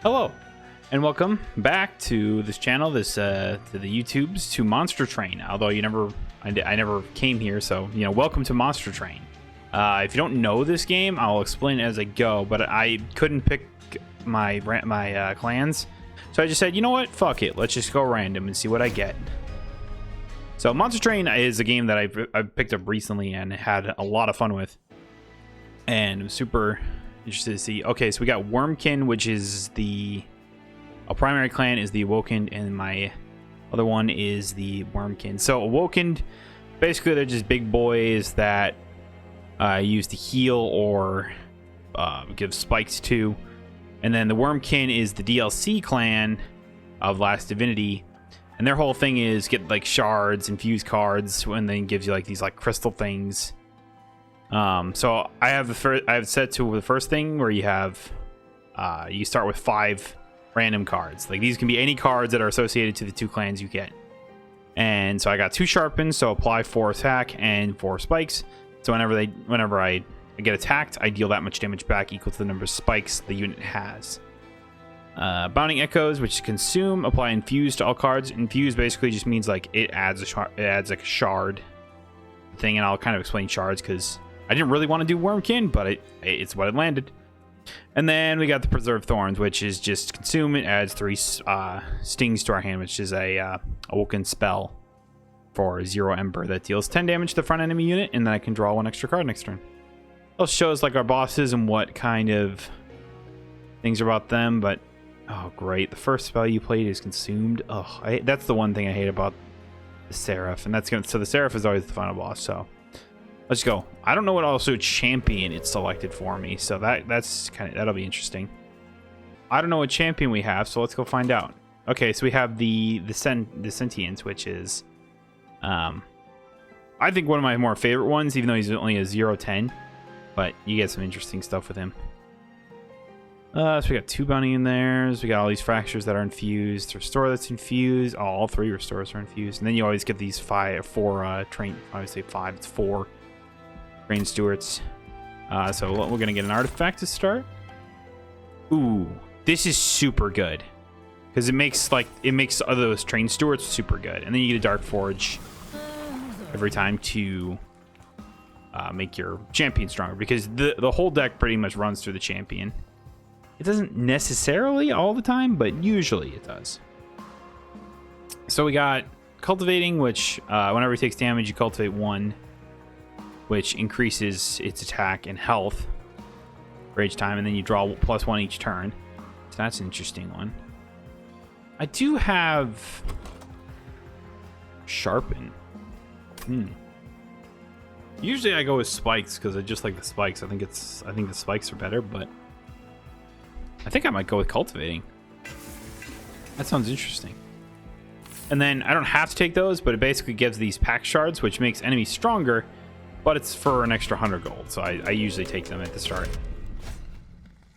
Hello, and welcome back to this channel, to the YouTubes, to Monster Train. Although I never came here, so welcome to Monster Train. If you don't know this game, I'll explain it as I go. But I couldn't pick my clans, so I just said, you know what, fuck it, let's just go random and see what I get. So Monster Train is a game that I picked up recently and had a lot of fun with, and I'm super interested to see. Okay, so we got Wurmkin, which is a primary clan is the Awoken, and my other one is the Wurmkin. So Awoken, basically they're just big boys that use to heal or give spikes to. And then the Wurmkin is the DLC clan of Last Divinity, and their whole thing is get like shards, infuse cards, and then gives you like these like crystal things. So I have set to the first thing where you have you start with 5 random cards. Like these can be any cards that are associated to the 2 clans you get. And so I got 2 sharpens, so apply 4 attack and 4 spikes. So whenever I get attacked, I deal that much damage back equal to the number of spikes the unit has. Bounding Echoes, which is consume, apply infuse to all cards. Infuse basically just means like it adds like a shard thing, and I'll kind of explain shards because I didn't really want to do Wurmkin, but it's what it landed. And then we got the Preserve Thorns, which is just consume. It adds 3 stings to our hand, which is a Awoken spell for 0 Ember that deals 10 damage to the front enemy unit, and then I can draw 1 extra card next turn. It shows like our bosses and what kind of things are about them, but oh great, the first spell you played is consumed. That's the one thing I hate about the Seraph, and so the Seraph is always the final boss. So let's go. I don't know what also champion it's selected for me, so that'll be interesting. I don't know what champion we have, so let's go find out. Okay, so we have the Sentience, which is I think one of my more favorite ones, even though he's only a 0-10, but you get some interesting stuff with him. So we got 2 bounty in there. So we got all these fractures that are infused. Restore that's infused. Oh, all 3 restores are infused. And then you always get these 4 train. I would say 5. It's 4 train stewards. So we're gonna get an artifact to start. Ooh, this is super good because it makes those train stewards super good. And then you get a Dark Forge every time to make your champion stronger, because the whole deck pretty much runs through the champion. It doesn't necessarily all the time, but usually it does. So we got Cultivating, which whenever it takes damage, you cultivate 1, which increases its attack and health for each time, and then you draw +1 each turn. So that's an interesting one. I do have Sharpen. Usually I go with spikes because I just like the spikes. I think the spikes are better, but I think I might go with Cultivating. That sounds interesting. And then I don't have to take those, but it basically gives these pack shards, which makes enemies stronger, but it's for an extra 100 gold. So I usually take them at the start.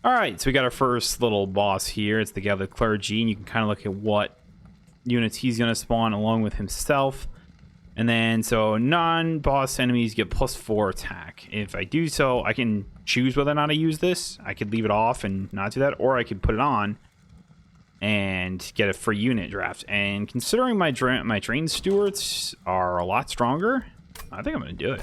All right, so we got our first little boss here. It's the Gathered Clergy, and you can kind of look at what units he's going to spawn along with himself. And then, so non-boss enemies get +4 attack. If I do so, I can choose whether or not I use this. I could leave it off and not do that, or I could put it on and get a free unit draft. And considering my train stewards are a lot stronger, I think I'm going to do it.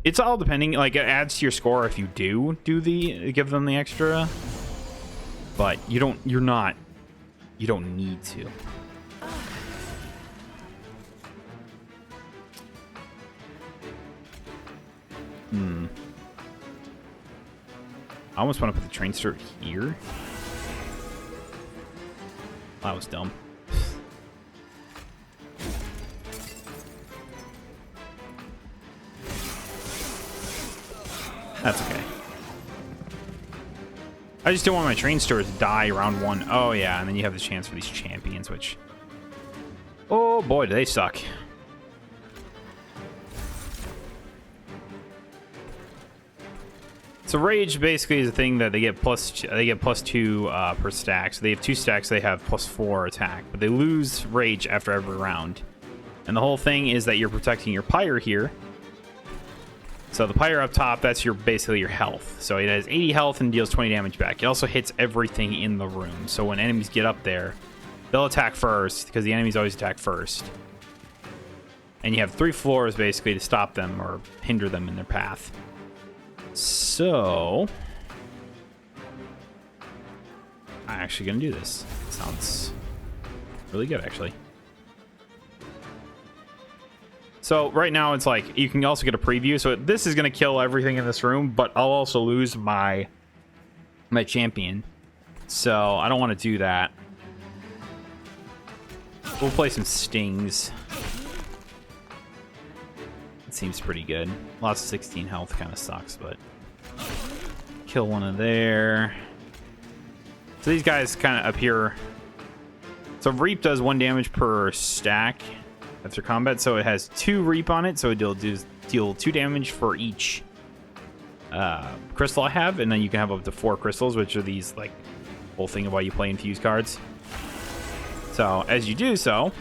It's all depending, like it adds to your score if you do give them the extra, but you don't need to. I almost want to put the train steward here. That was dumb. That's okay. I just don't want my train steward to die round 1. Oh yeah, and then you have the chance for these champions, which, oh boy, do they suck. So Rage basically is a thing that they get +2 per stack. So they have 2 stacks, they have +4 attack, but they lose Rage after every round. And the whole thing is that you're protecting your Pyre here. So the pyre up top, that's basically your health. So it has 80 health and deals 20 damage back. It also hits everything in the room. So when enemies get up there, they'll attack first because the enemies always attack first. And you have 3 floors basically to stop them or hinder them in their path. So I'm actually gonna do this. Sounds really good, actually. So right now it's like you can also get a preview. So this is gonna kill everything in this room, but I'll also lose my champion. So I don't want to do that. We'll play some stings. It seems pretty good. Lost 16 health, kind of sucks, but kill one of there. So these guys kind of up here. So Reap does 1 damage per stack after combat. So it has 2 Reap on it. So it'll deal 2 damage for each crystal I have. And then you can have up to 4 crystals, which are these like whole thing about you play infused cards. So as you do so,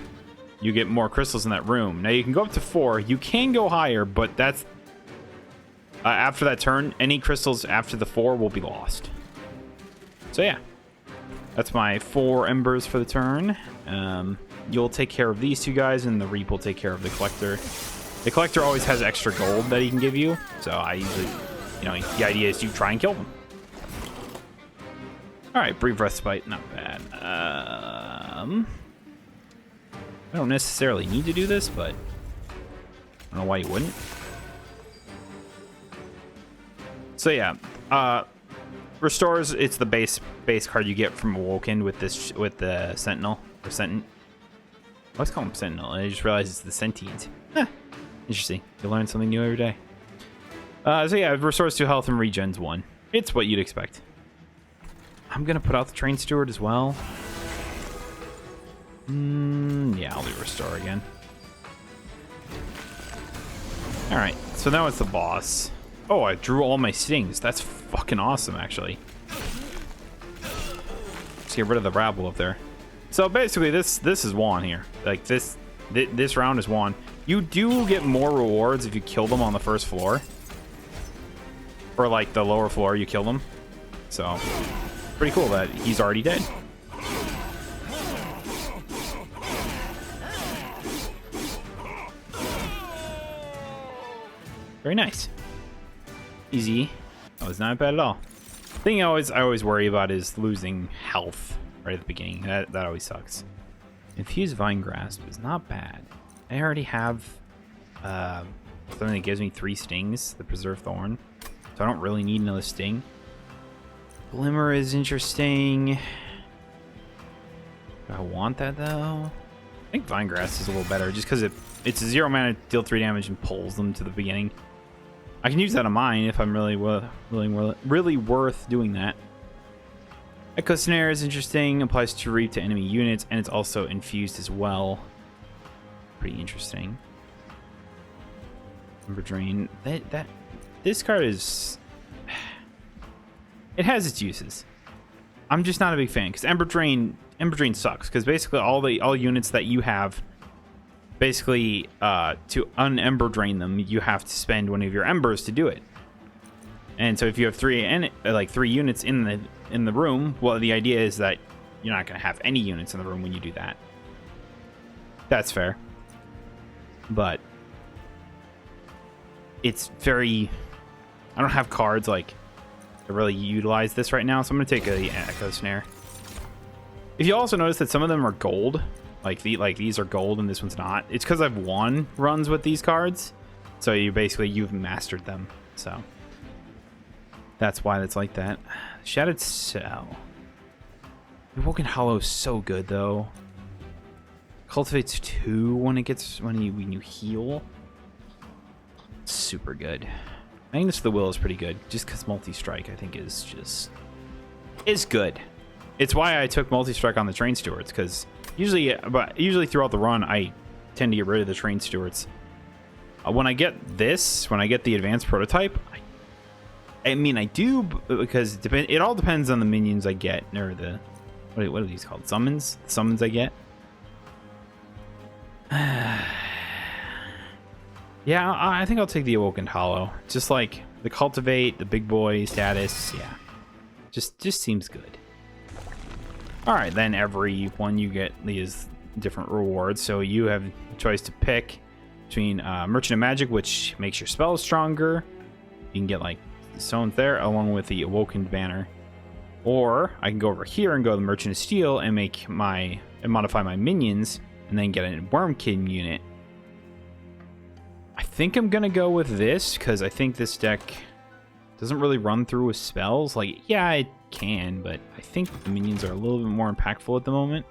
you get more crystals in that room. Now you can go up to 4. You can go higher, but that's after that turn, any crystals after the 4 will be lost. So yeah. That's my 4 embers for the turn. You'll take care of these 2 guys, and the Reap will take care of the Collector. The Collector always has extra gold that he can give you, so I usually, the idea is you try and kill them. All right, Brief Respite, not bad. I don't necessarily need to do this, but I don't know why you wouldn't. So yeah, restores. It's the base card you get from Awoken with the Sentinel or Sentinel. Let's call him Sentinel. I just realized it's the Sentient. Interesting. You learn something new every day. So yeah, it restores 2 health and regens 1. It's what you'd expect. I'm gonna put out the Train Steward as well. Yeah, I'll do restore again. All right, so now it's the boss. Oh, I drew all my stings. That's fucking awesome, actually. Let's get rid of the rabble up there. So basically, this is won here. Like this round is won. You do get more rewards if you kill them on the first floor, or like the lower floor. You kill them, so pretty cool that he's already dead. Very nice. Easy. Oh, it's not bad at all. The thing I always worry about is losing health right at the beginning. That always sucks. Infused Vine Grasp is not bad. I already have something that gives me 3 stings, the Preserve Thorn. So I don't really need another sting. Glimmer is interesting. Do I want that though? I think Vine Grasp is a little better just because it's a 0 mana, deal 3 damage and pulls them to the beginning. I can use that on mine if I'm really worth doing that. Echo Snare is interesting. Applies to Reap to enemy units, and it's also infused as well. Pretty interesting. Ember Drain. This card is. It has its uses. I'm just not a big fan because Ember Drain sucks because basically all units that you have. Basically, to un-ember drain them, you have to spend one of your embers to do it. And so, if you have 3 units in the room, well, the idea is that you're not going to have any units in the room when you do that. That's fair, but it's very. I don't have cards like to really utilize this right now, so I'm going to take a Echo Snare. If you also notice that some of them are gold. Like these are gold and this one's not. It's because I've won runs with these cards, so you've mastered them. So that's why it's like that. Shattered Cell. Awoken Hollow is so good though. Cultivates 2 when you heal. It's super good. Magnus of the Will is pretty good, just because multi-strike I think is good. It's why I took multi-strike on the Train Stewards, because usually throughout the run, I tend to get rid of the Train Stewards. When I get the advanced prototype, I mean I do, because it all depends on the minions I get, or the what are these called? Summons? Summons I get. Yeah, I think I'll take the Awoken Hollow. Just like the Cultivate, the big boy status. Yeah, just seems good. All right, then every one you get these different rewards. So you have a choice to pick between Merchant of Magic, which makes your spells stronger. You can get like stones there, along with the Awoken Banner. Or I can go over here and go to the Merchant of Steel and modify my minions, and then get a Wormkin unit. I think I'm gonna go with this because I think this deck doesn't really run through with spells. Like, yeah, it can, but I think the minions are a little bit more impactful at the moment.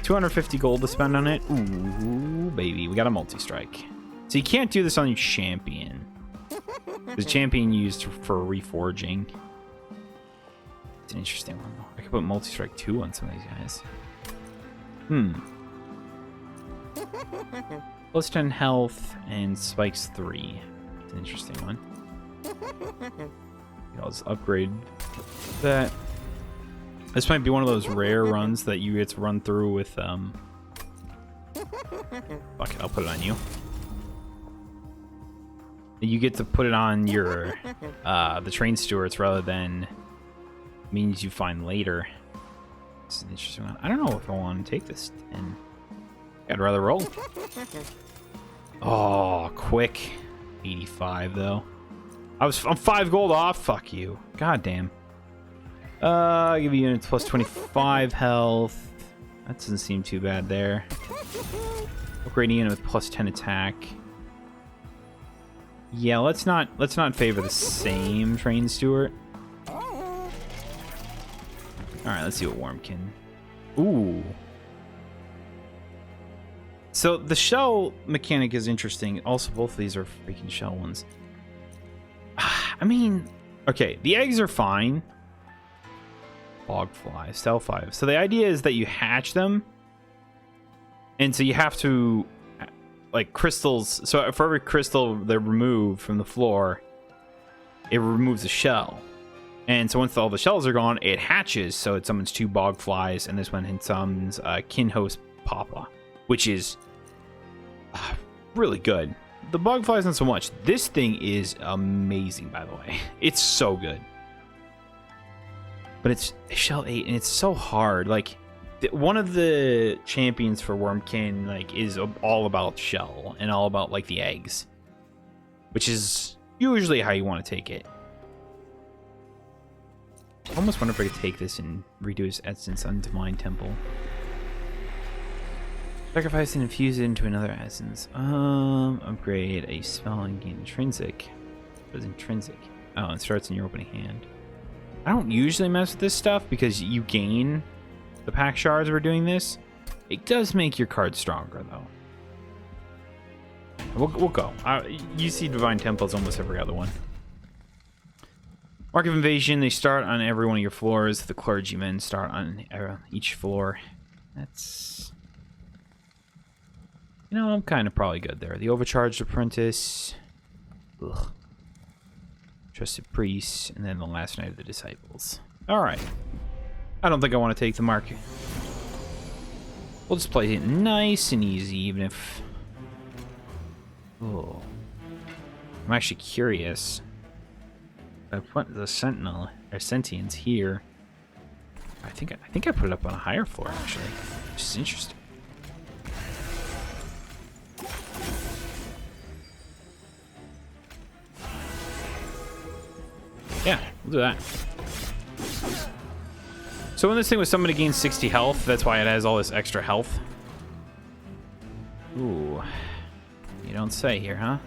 250 gold to spend on it. Ooh, baby, we got a multi-strike. So you can't do this on your champion. The champion used for reforging. It's an interesting one, though. I could put multi-strike 2 on some of these guys. Plus 10 health and spikes 3. It's an interesting one. I'll just upgrade that. This might be one of those rare runs that you get to run through with, fuck it, I'll put it on you. You get to put it on your, the train stewards rather than means you find later. It's an interesting one. I don't know if I want to take this 10. I'd rather roll. Oh, quick. 85, though. I'm 5 gold off. Fuck you. God damn. I'll give you units plus 25 health. That doesn't seem too bad there. Upgrading unit with plus 10 attack. Yeah, let's not favor the same train steward. All right, let's see what Wormkin. Ooh. So the shell mechanic is interesting. Also, both of these are freaking shell ones. I mean, okay, the eggs are fine. Bogfly, cell 5. So the idea is that you hatch them, and so you have to, like, crystals. So for every crystal they remove from the floor, it removes a shell. And so once all the shells are gone, it hatches. So it summons 2 Bogflies, and this one summons Kinhost Papa, which is really good. The Bogflies not so much. This thing is amazing, by the way. It's so good. But it's shell 8, and it's so hard. Like, one of the champions for Wormkin, like, is all about shell and all about, like, the eggs, which is usually how you want to take it. I almost wonder if I could take this and redo his essence on Divine Temple. Sacrifice and infuse it into another essence. Upgrade a spell and gain intrinsic. What is intrinsic? Oh, it starts in your opening hand. I don't usually mess with this stuff because you gain the pack shards we're doing this. It does make your card stronger, though. We'll go. You see Divine Temples almost every other one. Mark of Invasion, they start on every one of your floors. The clergymen start on each floor. That's... You know, I'm kind of probably good there. The Overcharged Apprentice. Ugh. Trusted Priest. And then the Last Night of the Disciples. Alright. I don't think I want to take the mark. We'll just play it nice and easy, even if... Oh. I'm actually curious. I put the Sentinel, or Sentience here. I think I put it up on a higher floor, actually. Which is interesting. Yeah, we'll do that. So when this thing was summoned to gain 60 health, that's why it has all this extra health. Ooh. You don't say here, huh?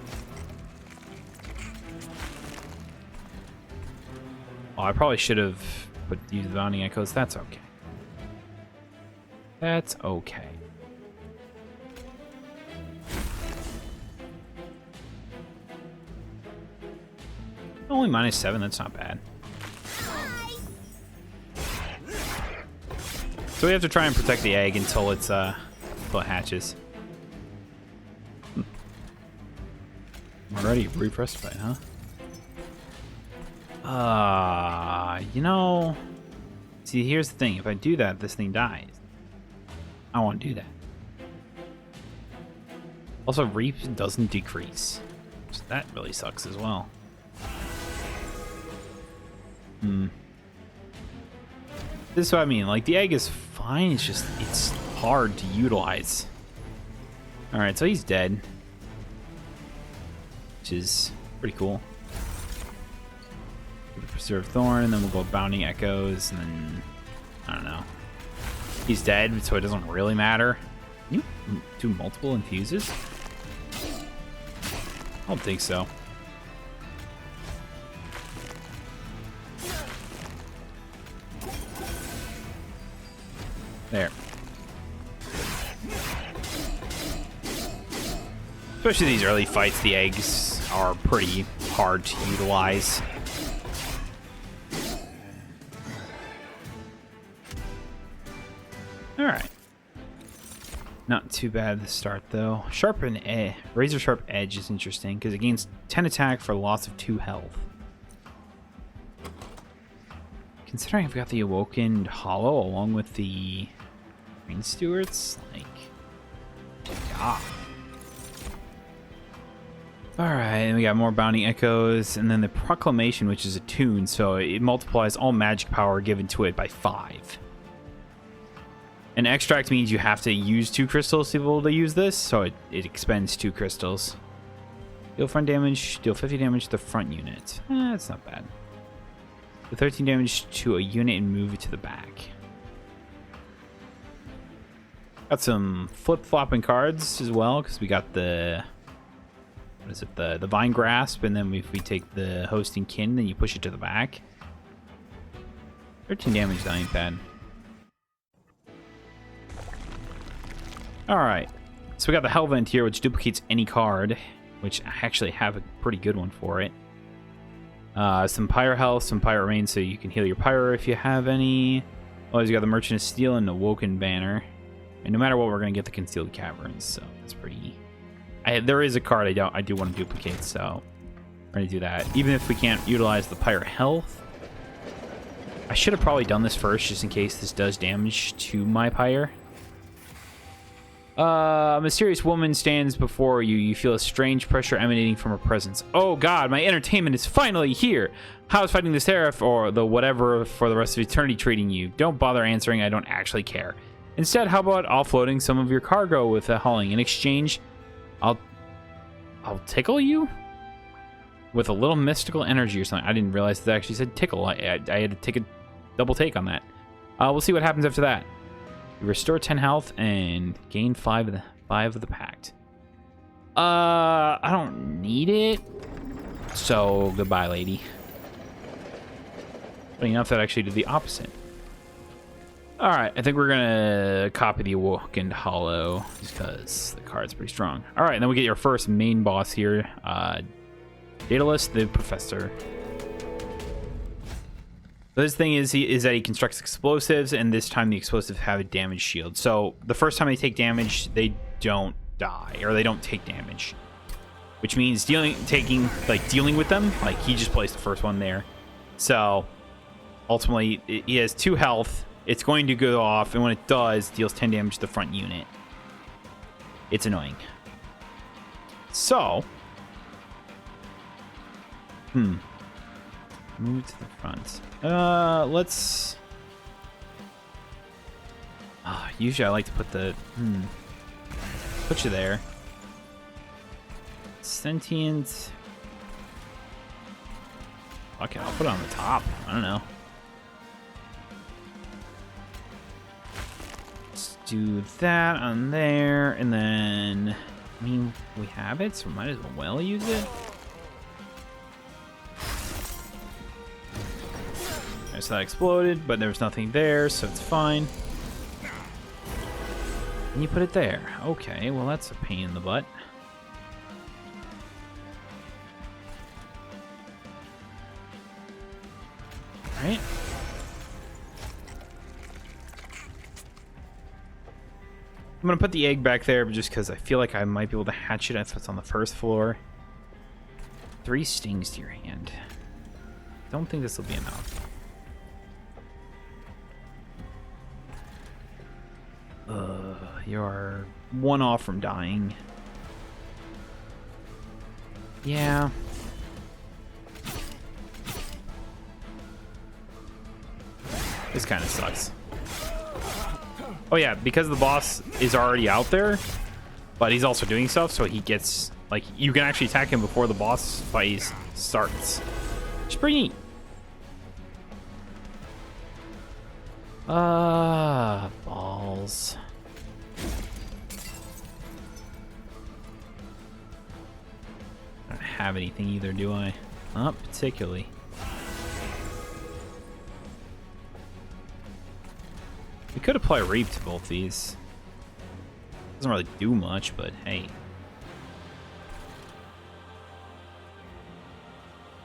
Oh, I probably should have used the Bounding Echoes. That's okay. That's okay. Only -7, that's not bad. So we have to try and protect the egg until it hatches. Already brief respite, huh? You know, see, here's the thing. If I do that, this thing dies. I want to do that. Also, reap doesn't decrease. So that really sucks as well. This is what I mean. Like, the egg is fine. It's just, it's hard to utilize. Alright, so he's dead. Which is pretty cool. Preserve Thorn, and then we'll go Bounding Echoes, and then, I don't know. He's dead, so it doesn't really matter. Can you do multiple infuses? I don't think so. There. Especially these early fights, the eggs are pretty hard to utilize. Alright. Not too bad to start, though. Razor Sharp Edge is interesting, because it gains 10 attack for a loss of 2 health. Considering I've got the Awoken Hollow along with the Green Stewards, like... yeah. Alright, and we got more Bounding Echoes, and then the Proclamation, which is a tune, so it multiplies all magic power given to it by 5. An extract means you have to use 2 crystals to be able to use this, so it expends 2 crystals. Deal front damage, deal 50 damage to the front unit. That's not bad. Do 13 damage to a unit and move it to the back. Got some flip-flopping cards as well, because we got the... what is it? The Vine Grasp, and then if we take the Hosting Kin, then you push it to the back. 13 damage, that ain't bad. Alright, so we got the Hellvent here, which duplicates any card, which I actually have a pretty good one for it. Some Pyro Health, some Pyro Rain, so you can heal your Pyro if you have any. Always got the Merchant of Steel and the Awoken Banner. And no matter what, we're going to get the Concealed Caverns, so that's pretty... there is a card I do want to duplicate, so we're going to do that. Even if we can't utilize the Pyro Health. I should have probably done this first, just in case this does damage to my Pyre. A mysterious woman stands before you. You feel a strange pressure emanating from her presence. Oh god, my entertainment is finally here. How's fighting the Seraph or the whatever for the rest of eternity treating you? Don't bother answering, I don't actually care. Instead, how about offloading some of your cargo with a hauling? In exchange, I'll tickle you? With a little mystical energy or something. I didn't realize that actually said tickle. I had to take a double take on that. We'll see what happens after that. You restore 10 health and gain 5 of the pact. I don't need it. So, goodbye, lady. Funny enough, that actually did the opposite. Alright, I think we're gonna copy the Awoken Hollow, just because the card's pretty strong. Alright, and then we get your first main boss here. Daedalus, the Professor. This thing is that he constructs explosives, and this time the explosives have a damage shield. So the first time they take damage, they don't die, or they don't take damage. Which means dealing with them, like he just placed the first one there. So ultimately, he has 2 health. It's going to go off, and when it does, deals 10 damage to the front unit. It's annoying. So, move to the front. Let's... usually I like to put the... Put you there. Sentient... Okay, I'll put it on the top. I don't know. Let's do that on there, and then... I mean, we have it, so we might as well use it. So that exploded, but there was nothing there, so it's fine. And you put it there. Okay, well that's a pain in the butt. Alright. I'm gonna put the egg back there just because I feel like I might be able to hatch it if it's on the first floor. 3 stings to your hand. Don't think this will be enough. You're 1 off from dying. Yeah. This kind of sucks. Oh yeah, because the boss is already out there, but he's also doing stuff, so he gets, like, you can actually attack him before the boss fight starts. It's pretty neat. Balls. I don't have anything either, do I? Not particularly. We could apply Reap to both these. Doesn't really do much, but hey.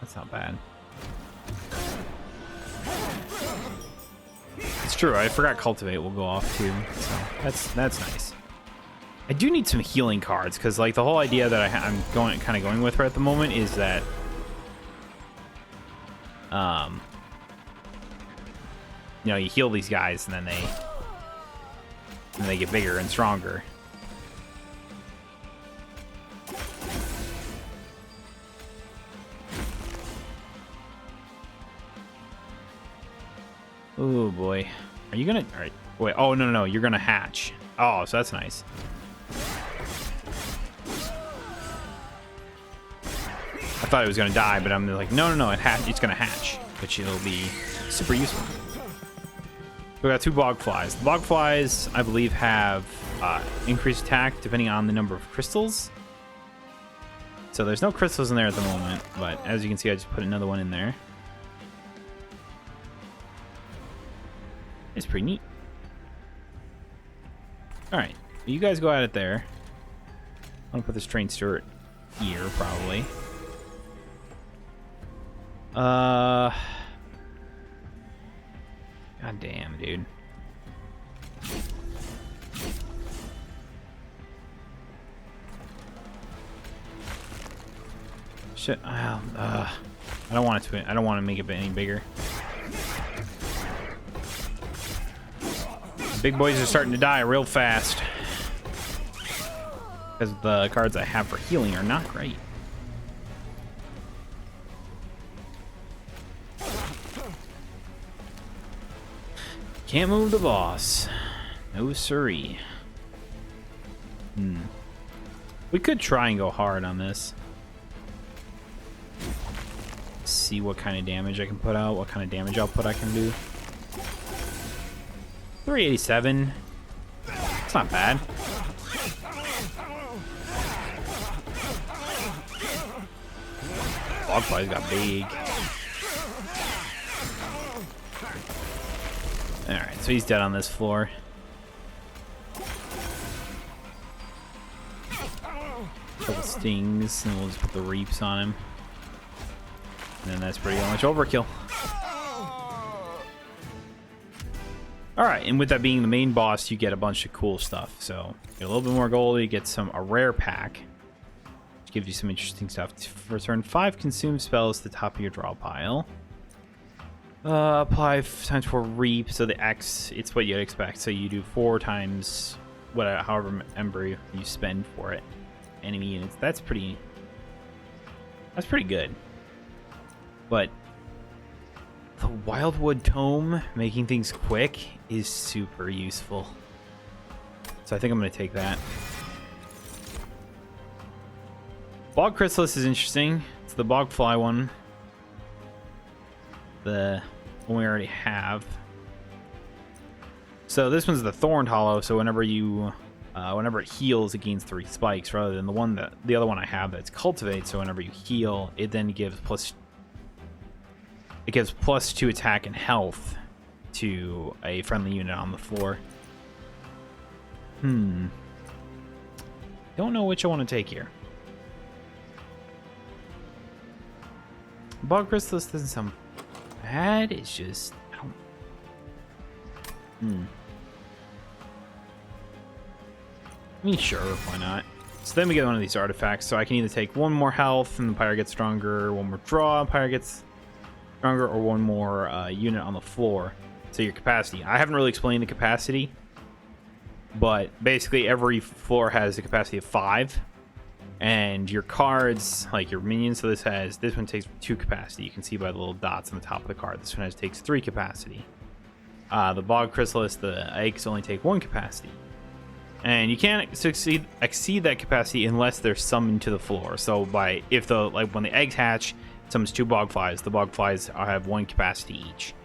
That's not bad. It's true, I forgot Cultivate will go off too, so that's nice. I do need some healing cards, because like the whole idea that I'm going with her at the moment is that you know, you heal these guys and then they get bigger and stronger. Oh boy. Are you gonna... Alright. Wait. Oh, no. You're gonna hatch. Oh, so that's nice. I thought it was gonna die, but I'm like, no. It's gonna hatch. Which it'll be super useful. We got 2 bog flies. The bog flies, I believe, have increased attack depending on the number of crystals. So there's no crystals in there at the moment, but as you can see, I just put another one in there. It's pretty neat. Alright, you guys go at it there. I'm gonna put this train steward here, probably. God damn, dude. Shit. I don't want it to. I don't want to make it any bigger. Big boys are starting to die real fast because the cards I have for healing are not great. Can't move the boss. No siree. We could try and go hard on this. See what kind of damage I can put out, what kind of damage output I can do. 387. It's not bad. Bogfly's got big. Alright, so he's dead on this floor. Couple stings, and we'll just put the reaps on him. And then that's pretty much overkill. Alright, and with that being the main boss, you get a bunch of cool stuff. So, you get a little bit more gold, you get a rare pack, which gives you some interesting stuff. For turn 5, consume spells to the top of your draw pile. Apply times 4 reap, so the X, it's what you'd expect. So you do 4 times however ember you spend for it. Enemy units. That's pretty good. But the Wildwood Tome, making things quick, is super useful. So I think I'm going to take that. Bog Chrysalis is interesting. It's the Bogfly one. The one we already have. So this one's the Thorned Hollow, so whenever it heals, it gains 3 spikes, rather than the other one I have that's Cultivate, so whenever you heal, it then gives +2 attack and health to a friendly unit on the floor. Don't know which I want to take here. Bog Chrysalis doesn't sound bad, it's just I mean, sure, why not? So then we get one of these artifacts, so I can either take 1 more health and the pyre gets stronger, 1 more draw, pyre gets stronger, or 1 more unit on the floor. So your capacity. I haven't really explained the capacity, but basically every floor has a capacity of 5. And your cards, like your minions, so this one takes 2 capacity. You can see by the little dots on the top of the card. This one takes 3 capacity. The Bog Chrysalis, the eggs only take 1 capacity. And you can't exceed that capacity unless they're summoned to the floor. So when the eggs hatch, it summons 2 Bogflies. The Bogflies have 1 capacity each.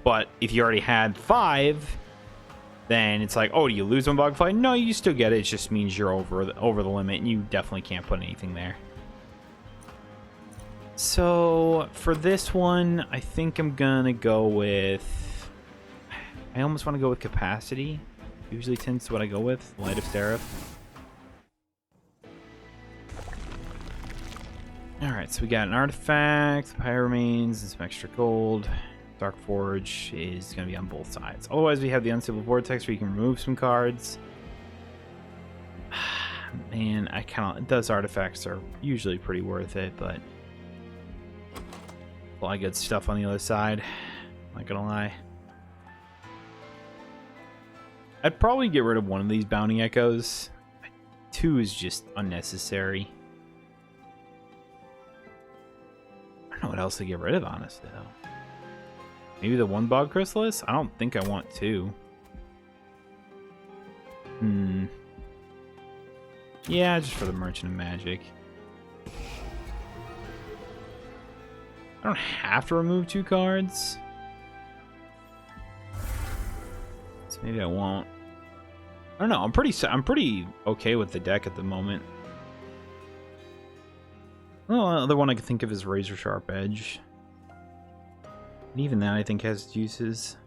But if you already had 5, then it's like, oh, do you lose 1 Bogfly? No, you still get it. It just means you're over the limit, and you definitely can't put anything there. So for this one, I think I'm gonna go with. I almost want to go with capacity. Usually tends to what I go with. Light of Seraph. All right, so we got an artifact, Pyramanes, and some extra gold. Dark Forge is going to be on both sides. Otherwise, we have the Unstable Vortex where you can remove some cards. Man, those artifacts are usually pretty worth it, but a lot of good stuff on the other side. Not gonna lie. I'd probably get rid of one of these Bounty Echoes. 2 is just unnecessary. I don't know what else to get rid of, honestly, though. Maybe the 1 Bog Chrysalis? I don't think I want 2. Yeah, just for the Merchant of Magic. I don't have to remove 2 cards. So maybe I won't. I don't know. I'm pretty okay with the deck at the moment. Well, another one I could think of is Razor Sharp Edge. And even that, I think, has its uses.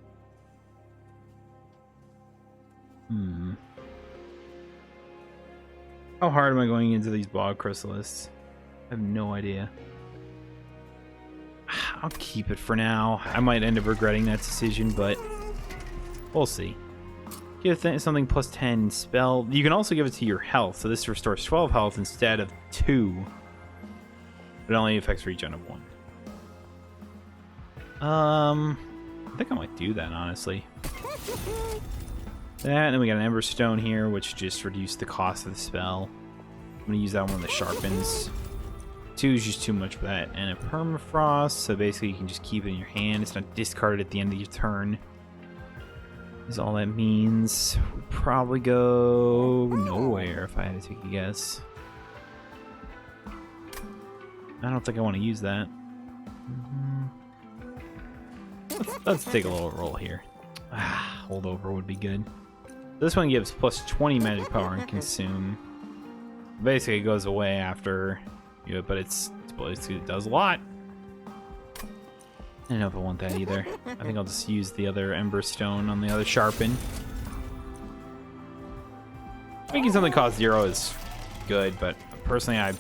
How hard am I going into these Bog Chrysalis? I have no idea. I'll keep it for now. I might end up regretting that decision, but we'll see. Give something plus 10 spell. You can also give it to your health, so this restores 12 health instead of 2. It only affects regen of 1. I think I might do that, honestly. That, and then we got an Ember Stone here, which just reduced the cost of the spell. I'm gonna use that one that sharpens. 2 is just too much for that. And a Permafrost, so basically you can just keep it in your hand. It's not discarded at the end of your turn. Is all that means. We'll probably go nowhere if I had to take a guess. I don't think I want to use that. Let's take a little roll here. Holdover would be good. This one gives plus 20 magic power and consume. Basically, it goes away after, but it does a lot. I don't know if I want that either. I think I'll just use the other Ember Stone on the other Sharpen. Making something cost 0 is good, but personally, I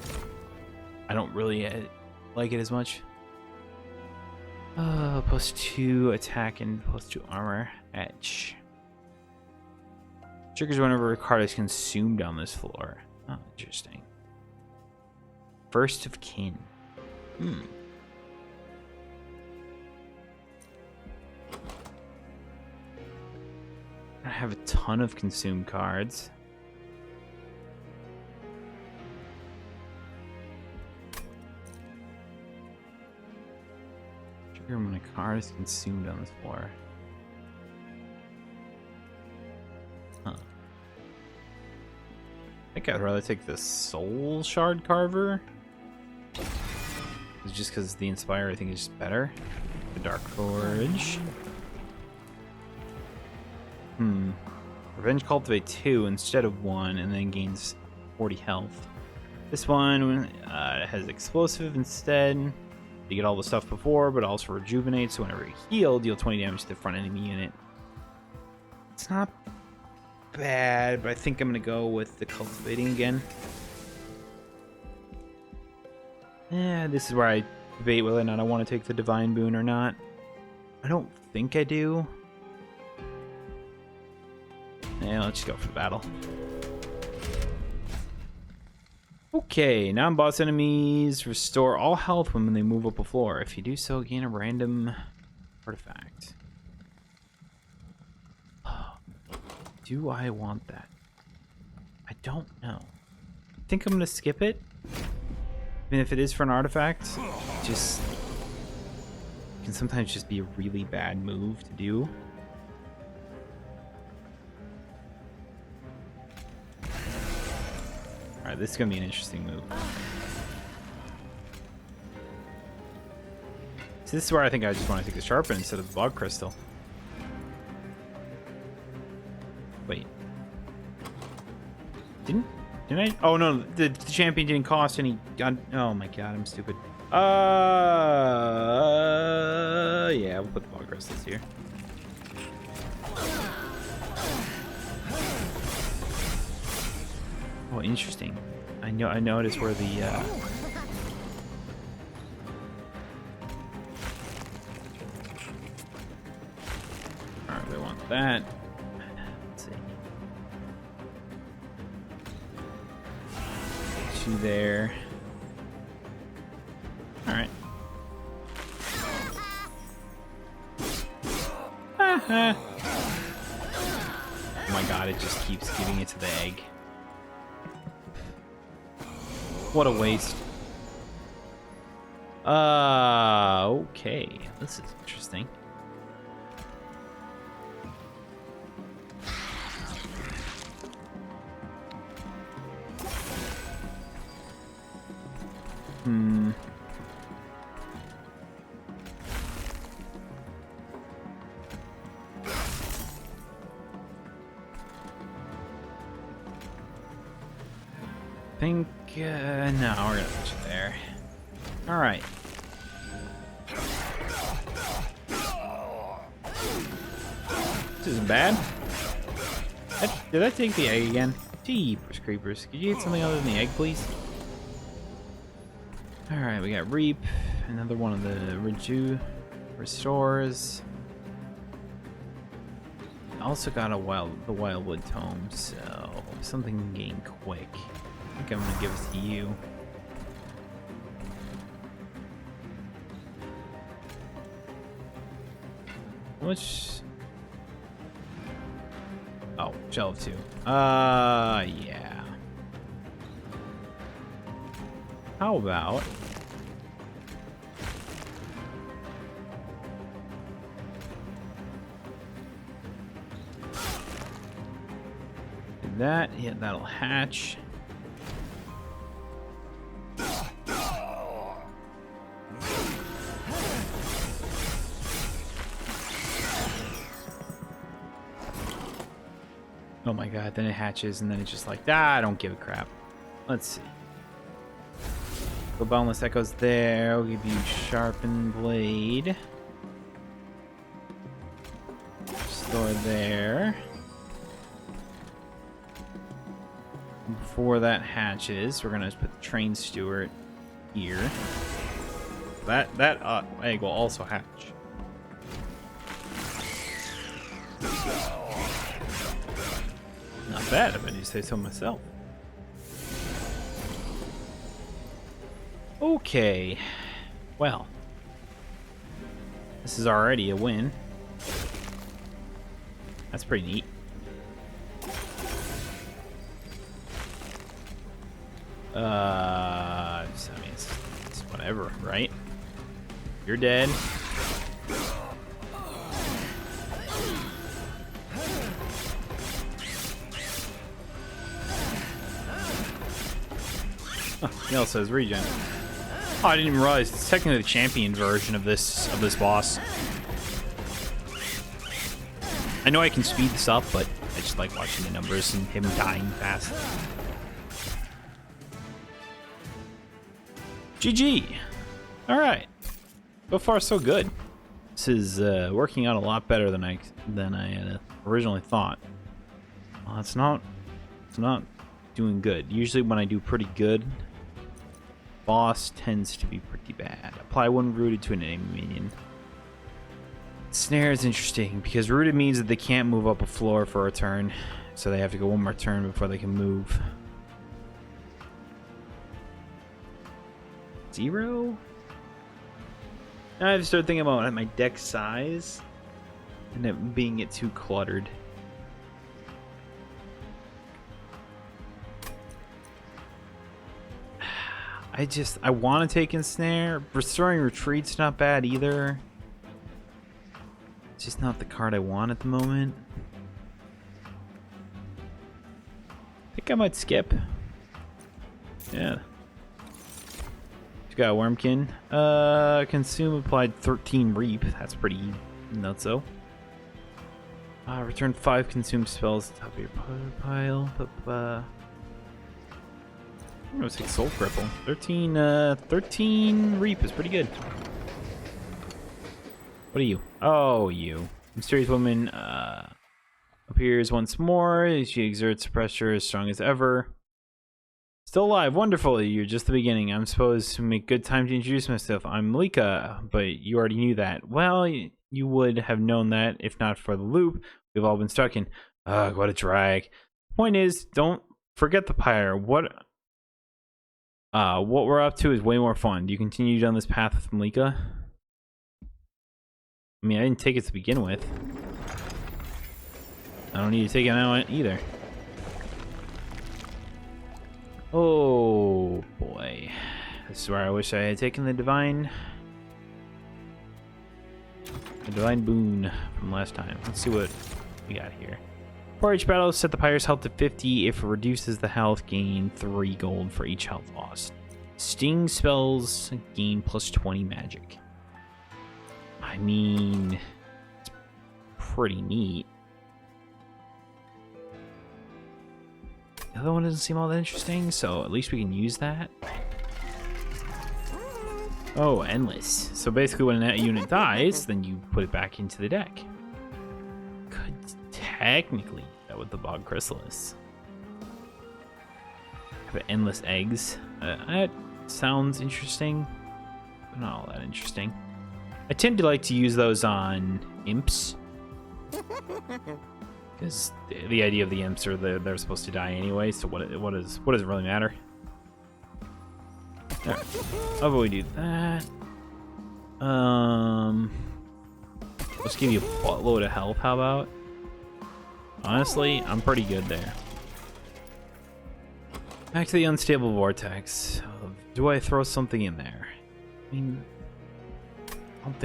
don't really like it as much. Plus 2 attack and plus 2 armor. Etch. Triggers whenever a card is consumed on this floor. Oh, interesting. First of Kin. I have a ton of consumed cards. Trigger when a card is consumed on this floor. Huh. I think I'd rather take the Soul Shard Carver. It's just because the Inspire I think is just better. The Dark Forge. Revenge Cultivate 2 instead of 1 and then gains 40 health. This one has Explosive instead. You get all the stuff before, but also Rejuvenate, so whenever you heal, deal 20 damage to the front enemy unit. It's not bad, but I think I'm going to go with the Cultivating again. Yeah, this is where I debate whether or not I want to take the Divine Boon or not. I don't think I do. Yeah, let's just go for the battle. Okay, non-boss enemies restore all health when they move up a floor. If you do so, gain a random artifact. Do I want that? I don't know. I think I'm gonna skip it. Even if it is for an artifact, just can sometimes just be a really bad move to do. Alright, this is gonna be an interesting move. So this is where I think I just want to take the Sharpen instead of the Bog Crystal. Wait. Didn't I? Oh no, the champion didn't cost any. Oh my god, I'm stupid. Yeah, we'll put the Bog Crystals here. Oh, interesting. I noticed where the Alright, we want that. Let's see. Two there. Alright. Oh my god, it just keeps giving it to the egg. What a waste. Okay. This is interesting. I think, no, we're gonna put you there. Alright. This isn't bad. Did I take the egg again? Jeepers creepers. Could you get something other than the egg, please? Alright, we got Reap. Another one of the restores. Also got the Wildwood Tome, so something can gain quick. I think I'm gonna give it to you. Which? Oh, Shell of 2. Yeah. How about? That, yeah, that'll hatch. Oh my god, then it hatches and then it's just like, I don't give a crap. Let's see. Go Boundless Echoes there. I'll give you Sharpened Blade. Store there. Before that hatches, we're gonna put the Train Steward here. That egg will also hatch. Not bad, if I do say so myself. Okay. Well. This is already a win. That's pretty neat. I mean, it's whatever, right? You're dead. He also has regen. Oh, I didn't even realize it's technically the champion version of this boss. I know I can speed this up, but I just like watching the numbers and him dying fast. GG. All right. So far, so good. This is working out a lot better than I had originally thought. It's not doing good. Usually, when I do pretty good, boss tends to be pretty bad. Apply one rooted to an enemy minion. Snare is interesting because rooted means that they can't move up a floor for a turn, so they have to go one more turn before they can move. 0? Now I have to start thinking about my deck size and it being too cluttered. I want to take Ensnare. Restoring Retreat's not bad either. It's just not the card I want at the moment. I think I might skip. Yeah. You got a Wormkin. Consume applied 13 Reap. That's pretty nutso. Return 5 consumed spells to the top of your pile. I'm gonna take Soul Cripple. 13 Reap is pretty good. What are you? Oh, you. Mysterious woman appears once more. She exerts pressure as strong as ever. Still alive. Wonderful. You're just the beginning. I'm supposed to make good time to introduce myself. I'm Malika, but you already knew that. Well, you would have known that if not for the loop we've all been stuck in. Ugh, what a drag. Point is, don't forget the pyre. What we're up to is way more fun. Do you continue down this path with Malika? I mean, I didn't take it to begin with. I don't need to take it out either. Oh boy. This is where I wish I had taken the divine boon from last time. Let's see what we got here. For each battle, set the pyre's health to 50. If it reduces the health, gain 3 gold for each health lost. Sting spells gain plus 20 magic. I mean, it's pretty neat. The other one doesn't seem all that interesting, so at least we can use that. Oh, endless. So basically when a unit dies, then you put it back into the deck. Could technically do that with the Bog Chrysalis. Have endless eggs. That sounds interesting, but not all that interesting. I tend to like to use those on imps. Because the idea of the imps are they're supposed to die anyway, so what does it really matter? Right. How about we do that? Let's give you a buttload of health, how about? Honestly, I'm pretty good there. Back to the unstable vortex. Do I throw something in there? I mean, I don't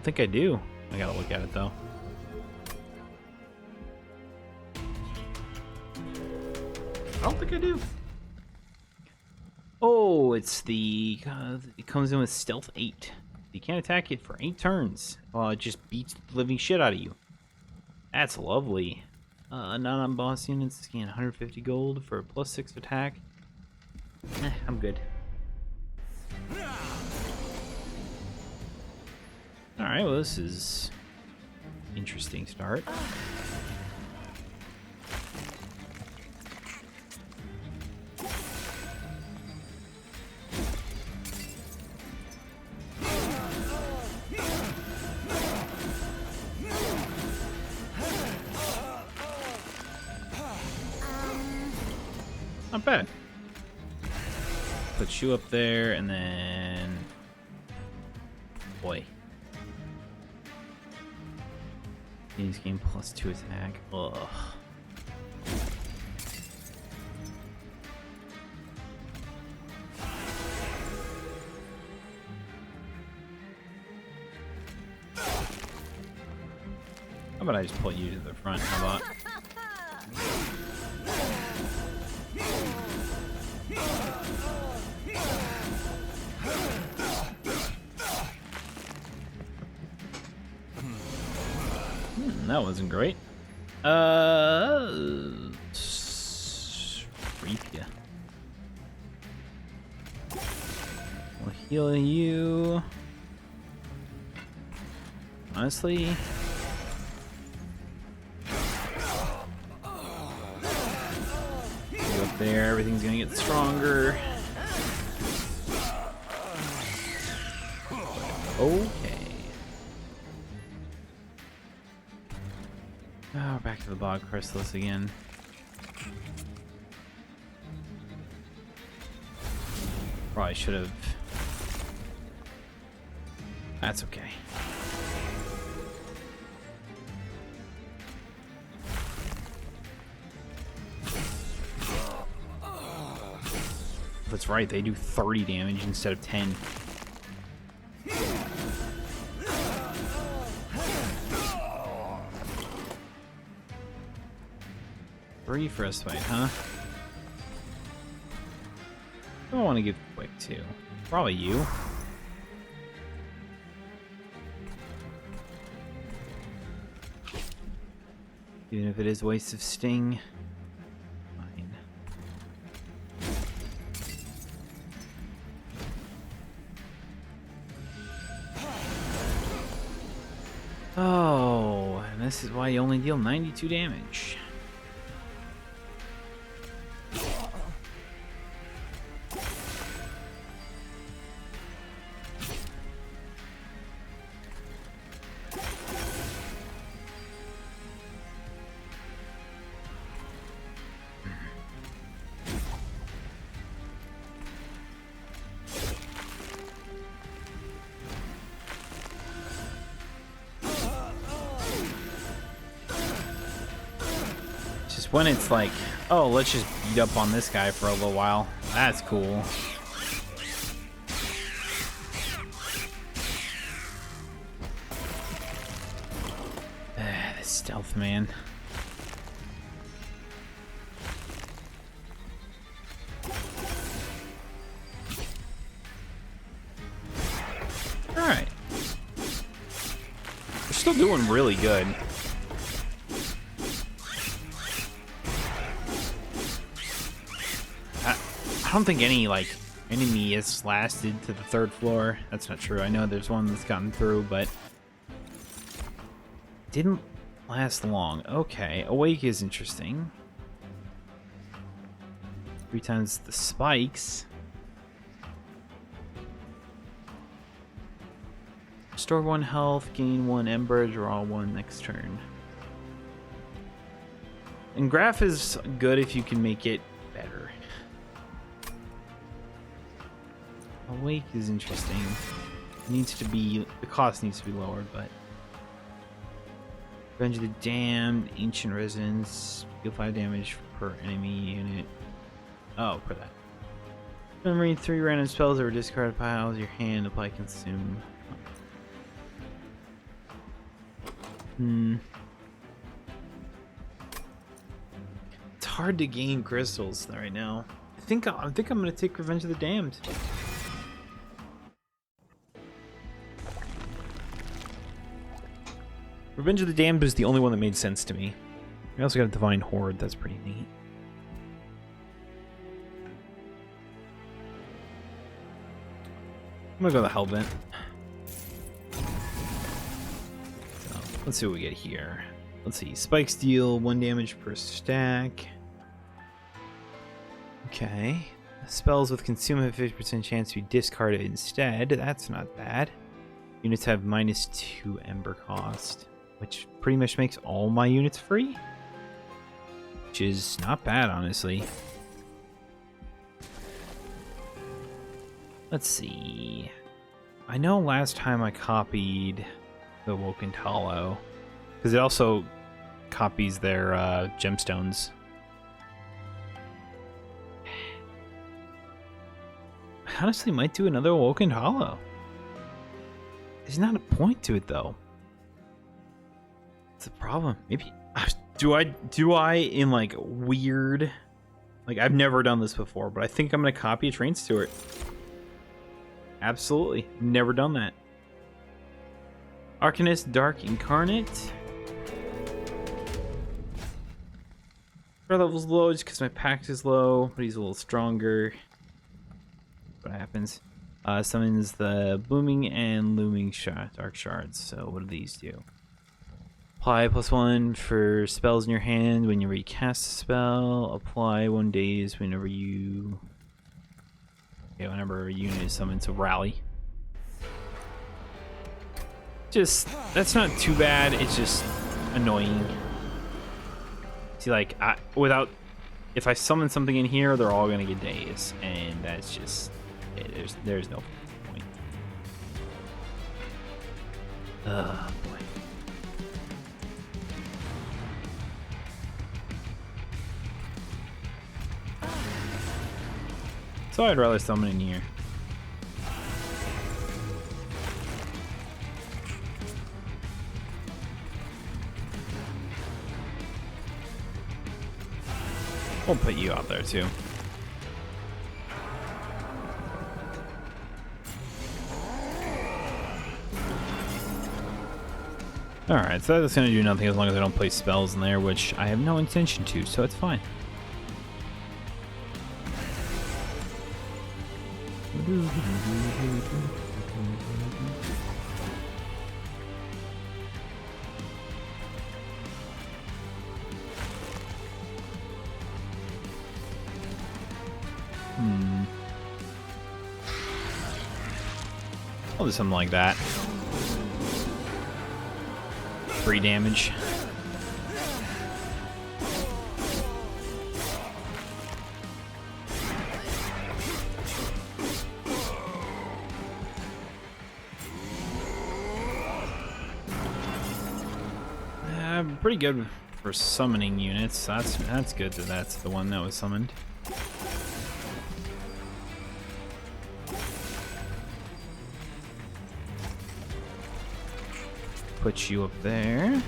think I do. I gotta look at it though. I don't think I do. Oh, it's the it comes in with stealth 8. You can't attack it for 8 turns. Well, it just beats the living shit out of you. That's lovely. Non-boss units gain 150 gold for a +6 attack. I'm good. Alright, well this is an interesting start. Not bad. Put you up there, and then... Boy. These gain +2 attack. Ugh. How about I just put you to the front? How about? That wasn't great. Reap ya. We'll heal you. Honestly. You up there, everything's gonna get stronger. Okay. Oh, back to the Bog Chrysalis again. Probably should have. That's okay. that's right. They do 30 damage instead of 10. Three frostbite, huh? I don't want to give quick too. Probably you. Even if it is waste of sting. Fine. Oh, and this is why you only deal 92 damage. When it's like, oh, let's just beat up on this guy for a little while. That's cool. This stealth man. Alright. We're still doing really good. I don't think any, like, enemy has lasted to the 3rd floor. That's not true. I know there's one that's gotten through, but didn't last long. Okay, Awake is interesting. 3 times the spikes. Restore 1 health, gain 1 ember, draw 1 next turn. And Graph is good if you can make it better. Awake is interesting. It needs to be, the cost needs to be lowered, but Revenge of the Damned, Ancient Resonance, deal 5 damage per enemy unit. Oh, for that. Memory 3 random spells that were discarded piles of your hand, apply consume. It's hard to gain crystals right now. I think I'm gonna take Revenge of the Damned. Revenge of the Damned was the only one that made sense to me. We also got a Divine Horde, that's pretty neat. I'm gonna go the Hellbent. So, let's see what we get here. Let's see, spikes deal 1 damage per stack. Okay. Spells with consume have 50% chance to be discarded instead. That's not bad. Units have -2 ember cost, which pretty much makes all my units free. Which is not bad, honestly. Let's see. I know last time I copied the Woken Hollow, because it also copies their gemstones. I honestly might do another Woken Hollow. There's not a point to it, though. It's a problem. Maybe do I in like weird, like I've never done this before, but I think I'm gonna copy a Train Steward. Absolutely, never done that. Arcanist Dark Incarnate. Our level's low just because my pact is low, but he's a little stronger. What happens? Summons the Blooming and Looming Dark Shards. So what do these do? Apply +1 for spells in your hand when you recast a spell. Apply 1 days whenever you... Okay, whenever a unit is summoned to rally. Just, that's not too bad, it's just annoying. See, like, if I summon something in here, they're all gonna get days, and that's just, there's no point. Oh, boy. So I'd rather summon in here. We'll put you out there too. Alright, so that's gonna do nothing as long as I don't place spells in there, which I have no intention to, so it's fine. I'll do something like that. 3 damage. Pretty good for summoning units. That's good that that's the one that was summoned. Put you up there.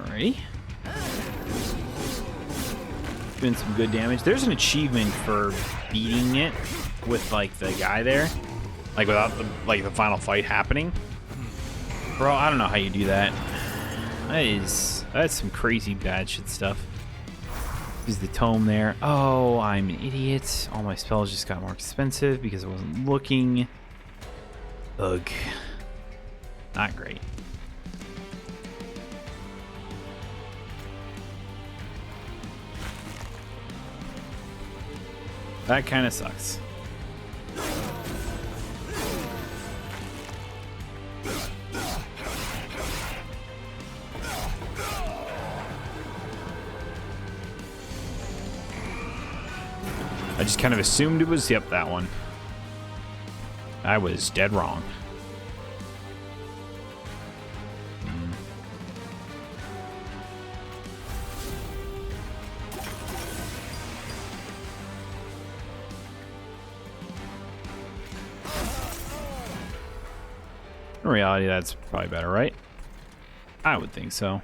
Alrighty. Doing some good damage. There's an achievement for beating it with like the guy there, like without the final fight happening. Bro, I don't know how you do that. That's some crazy bad shit stuff. Use the tome there. Oh, I'm an idiot. All my spells just got more expensive because I wasn't looking. Ugh. Not great. That kind of sucks. I just kind of assumed it was, yep, that one. I was dead wrong. In reality, that's probably better, right? I would think so.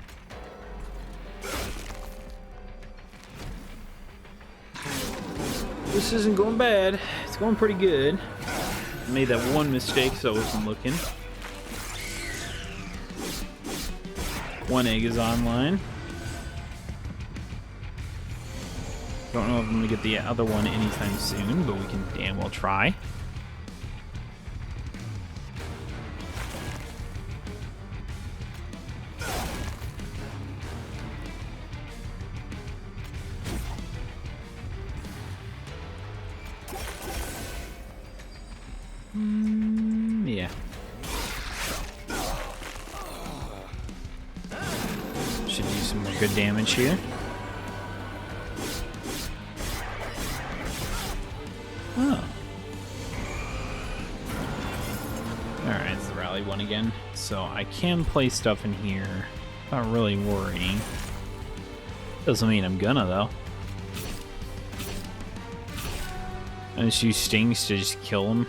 This isn't going bad. It's going pretty good. I made that one mistake, so I wasn't looking. One egg is online. Don't know if I'm gonna get the other one anytime soon, but we can damn well try. Yeah. Should do some more good damage here. Oh. Alright, it's the rally one again. So I can place stuff in here. Not really worrying. Doesn't mean I'm gonna, though. I just use stings to just kill them.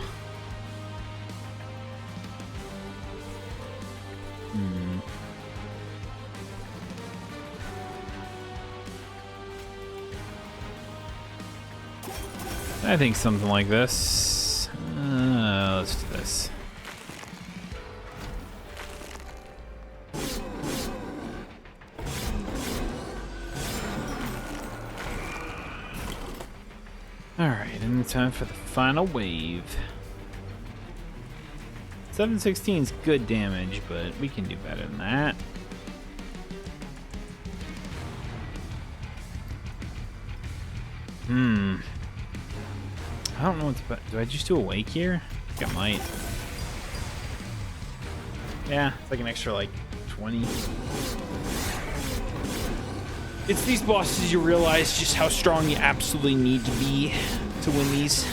I think something like this. Let's do this. Alright, and time for the final wave. 716 is good damage, but we can do better than that. I don't know what's about. Do I just do a wake here? I think I might. Yeah, it's like an extra like 20. It's these bosses you realize just how strong you absolutely need to be to win these.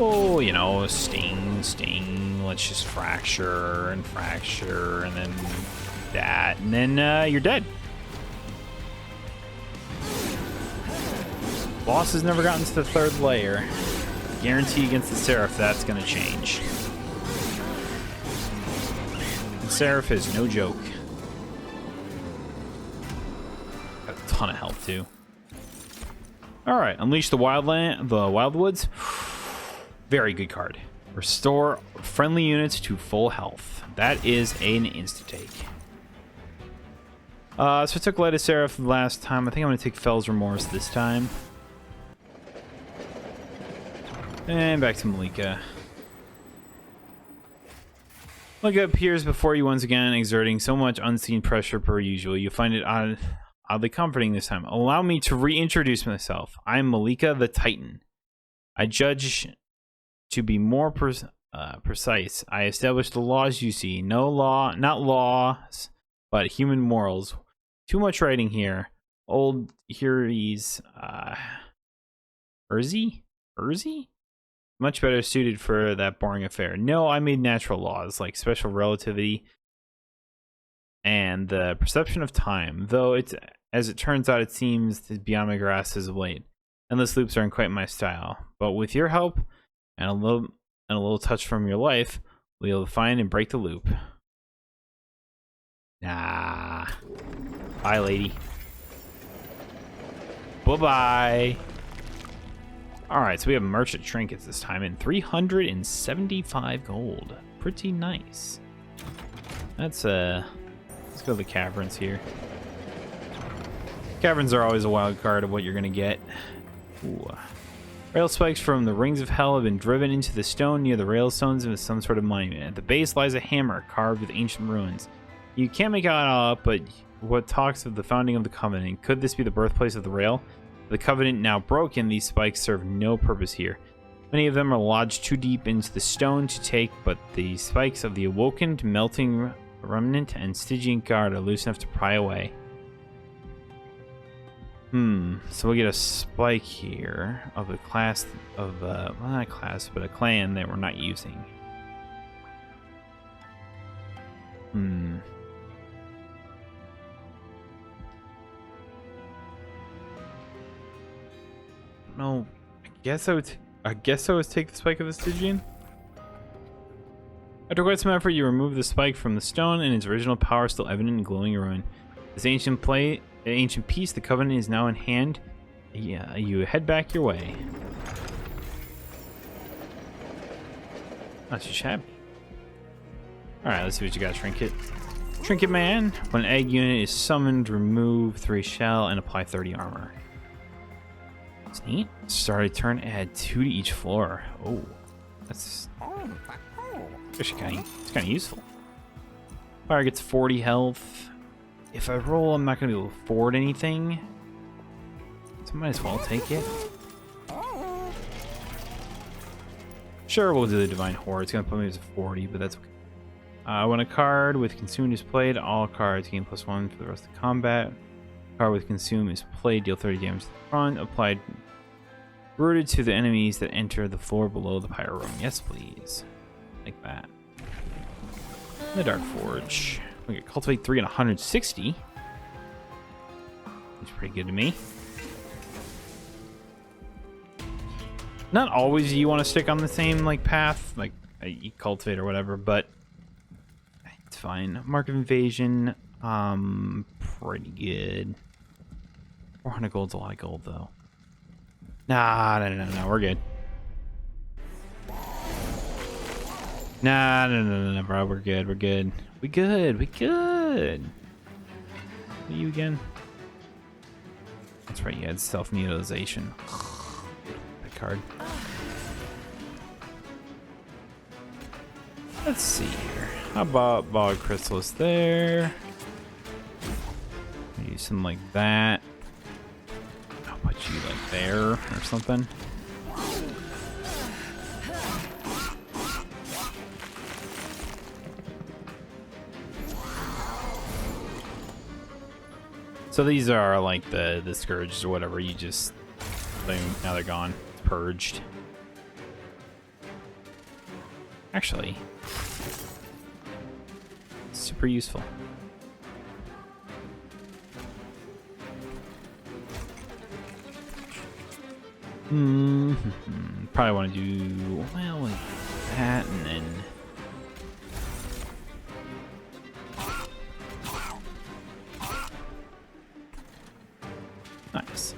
Oh, you know, sting, sting. Let's just fracture, and then that, and then you're dead. Boss has never gotten to the 3rd layer. Guarantee against the Seraph that's gonna change. The Seraph is no joke. Got a ton of health too. All right, unleash the Wildwoods. Very good card. Restore friendly units to full health. That is an insta-take. So I took Light of Seraph last time. I think I'm going to take Fell's Remorse this time. And back to Malika. Malika appears before you once again, exerting so much unseen pressure per usual. You find it oddly comforting this time. Allow me to reintroduce myself. I am Malika the Titan. I judge to be more precise. I establish the laws you see. No law, not laws, but human morals. Too much writing here. Old Huri's Urzi? Much better suited for that boring affair. No, I made natural laws like special relativity and the perception of time, though it's, as it turns out, it seems to be beyond my grasp as of late. Endless loops aren't quite my style, but with your help and a little touch from your life, we'll find and break the loop. Nah. Bye, lady. Bye-bye. Alright, so we have merchant trinkets this time in 375 gold. Pretty nice. Let's go to the caverns here. Caverns are always a wild card of what you're gonna get. Ooh. Rail spikes from the rings of hell have been driven into the stone near the railstones of some sort of monument. At the base lies a hammer carved with ancient ruins. You can't make out, but what talks of the founding of the Covenant. Could this be the birthplace of the rail? The Covenant now broken, these spikes serve no purpose here. Many of them are lodged too deep into the stone to take, but the spikes of the awoken, melting remnant and Stygian guard are loose enough to pry away. So we'll get a spike here of a class of, well, not a class, but a clan that we're not using. No, I guess I would take the spike of the Stygian. After quite some effort, you remove the spike from the stone, and its original power still evident in glowing ruin. This ancient piece, the Covenant is now in hand. Yeah, you head back your way. Not too shabby. Alright, let's see what you got, Trinket. Trinket Man. When an egg unit is summoned, remove 3 shell and apply 30 armor. That's neat. Start a turn, add 2 to each floor. Oh, that's actually kind of useful. Fire gets 40 health. If I roll, I'm not going to be able to afford anything. So I might as well take it. Sure, we'll do the Divine Horde. It's going to put me as a 40, but that's okay. When a card with Consume is played, all cards gain +1 for the rest of the combat. Card with Consume is played, deal 30 damage to the front. Applied rooted to the enemies that enter the floor below the pyro room. Yes, please. Like that. The Dark Forge. We get Cultivate 3 and 160. It's pretty good to me. Not always you want to stick on the same path, like Cultivate or whatever, but it's fine. Mark of Invasion, pretty good. 400 gold's a lot of gold though. Nah, no, we're good. No, bro, we're good. We good. What are you again? That's right, you had self-mutilization. That card. Let's see here. How about Bog Chrysalis there? Maybe something like that. I'll put you there or something. So these are like the scourges or whatever. You just, boom, now they're gone. It's purged. Actually, super useful. Probably want to do, well, like that, and then nice.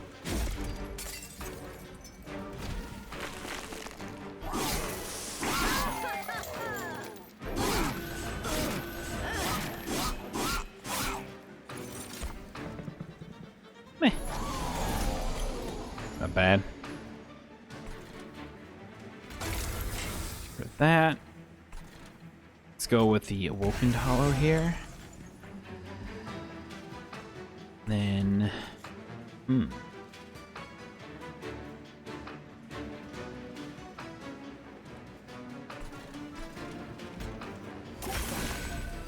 Meh. Not bad. For that, let's go with the Awoken Hollow here. Then,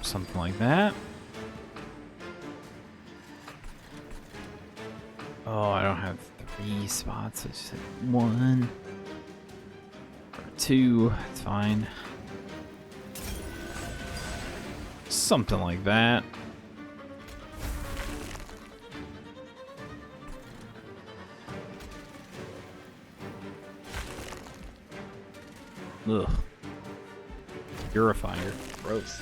something like that. Oh, I don't have 3 spots. I just have 1 or 2. It's fine. Something like that. Ugh. Purifier. Gross.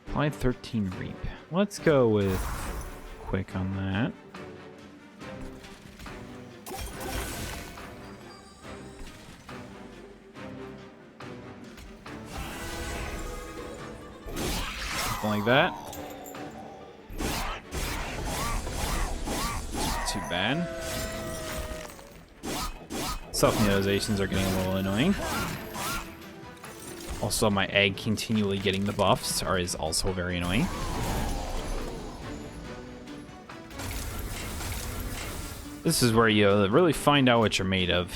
Apply 13 Reap. Let's go with quick on that. Something like that. Too bad. Self-neolizations are getting a little annoying. Also, my egg continually getting the buffs is also very annoying. This is where you really find out what you're made of.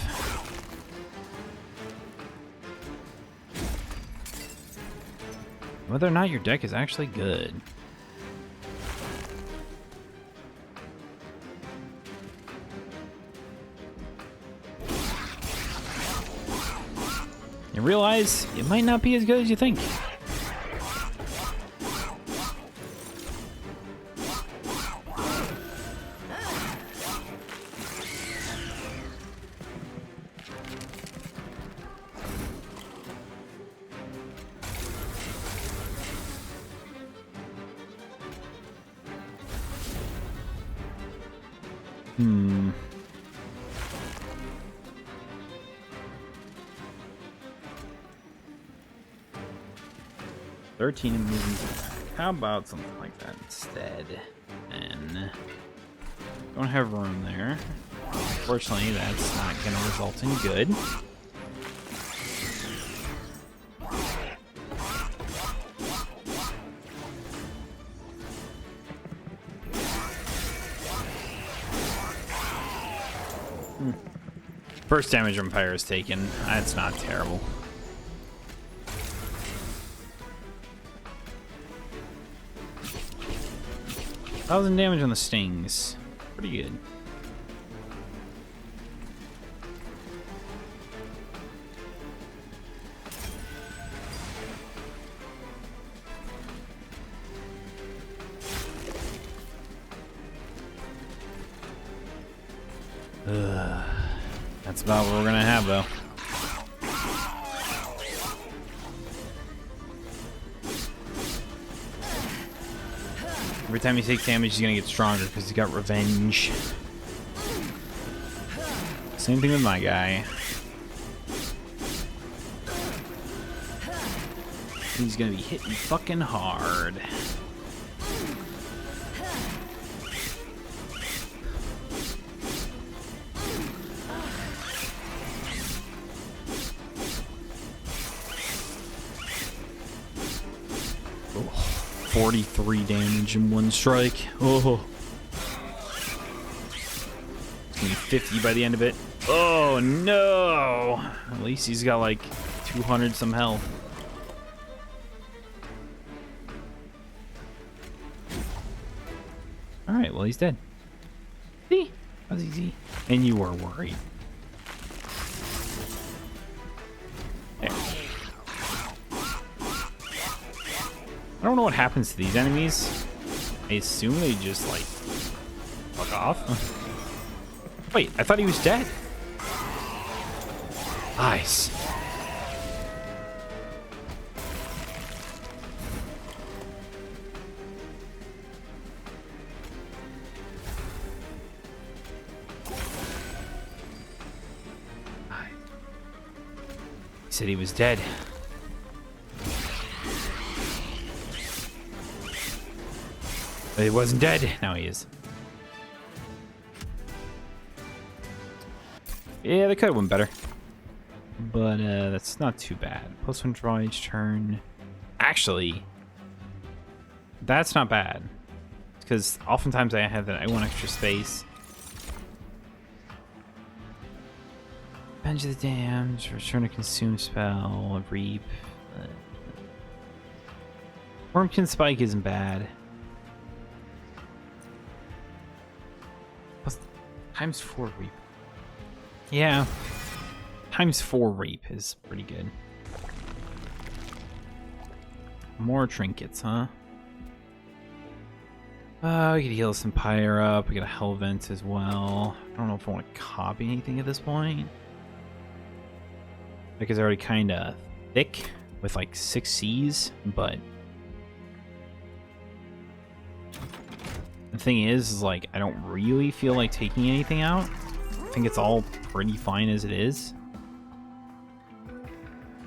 Whether or not your deck is actually good. You realize it might not be as good as you think. Hmm. $13 and moving back. How about something like that instead? And don't have room there. Unfortunately, that's not going to result in good. First damage Empire is taken. That's not terrible. $1,000 damage on the stings. Pretty good. That's about what we're gonna have, though. Every time he takes damage, he's gonna get stronger because he's got revenge. Same thing with my guy. He's gonna be hitting fucking hard. Oh, 43 damage in one strike. Oh. It's gonna be 50 by the end of it. Oh no! At least he's got like 200 some health. All right, well he's dead. See, that was easy. And you were worried. There. I don't know what happens to these enemies. I assume they just like fuck off. Wait, I thought he was dead. Nice. He said he was dead. But he wasn't dead. Now he is. Yeah, they could have went better. But that's not too bad. +1 draw each turn. Actually, that's not bad. Because oftentimes I have that I want extra space. Avenge the Damned, return a consume spell, reap. Wormkin Spike isn't bad. Plus, ×4 reap. Yeah, ×4 reap is pretty good. More trinkets, huh? We could heal some Pyre up. We got a Hell Vent as well. I don't know if I want to copy anything at this point. Because they're already kind of thick with like 6 Cs, but the thing is like I don't really feel like taking anything out. I think it's all pretty fine as it is.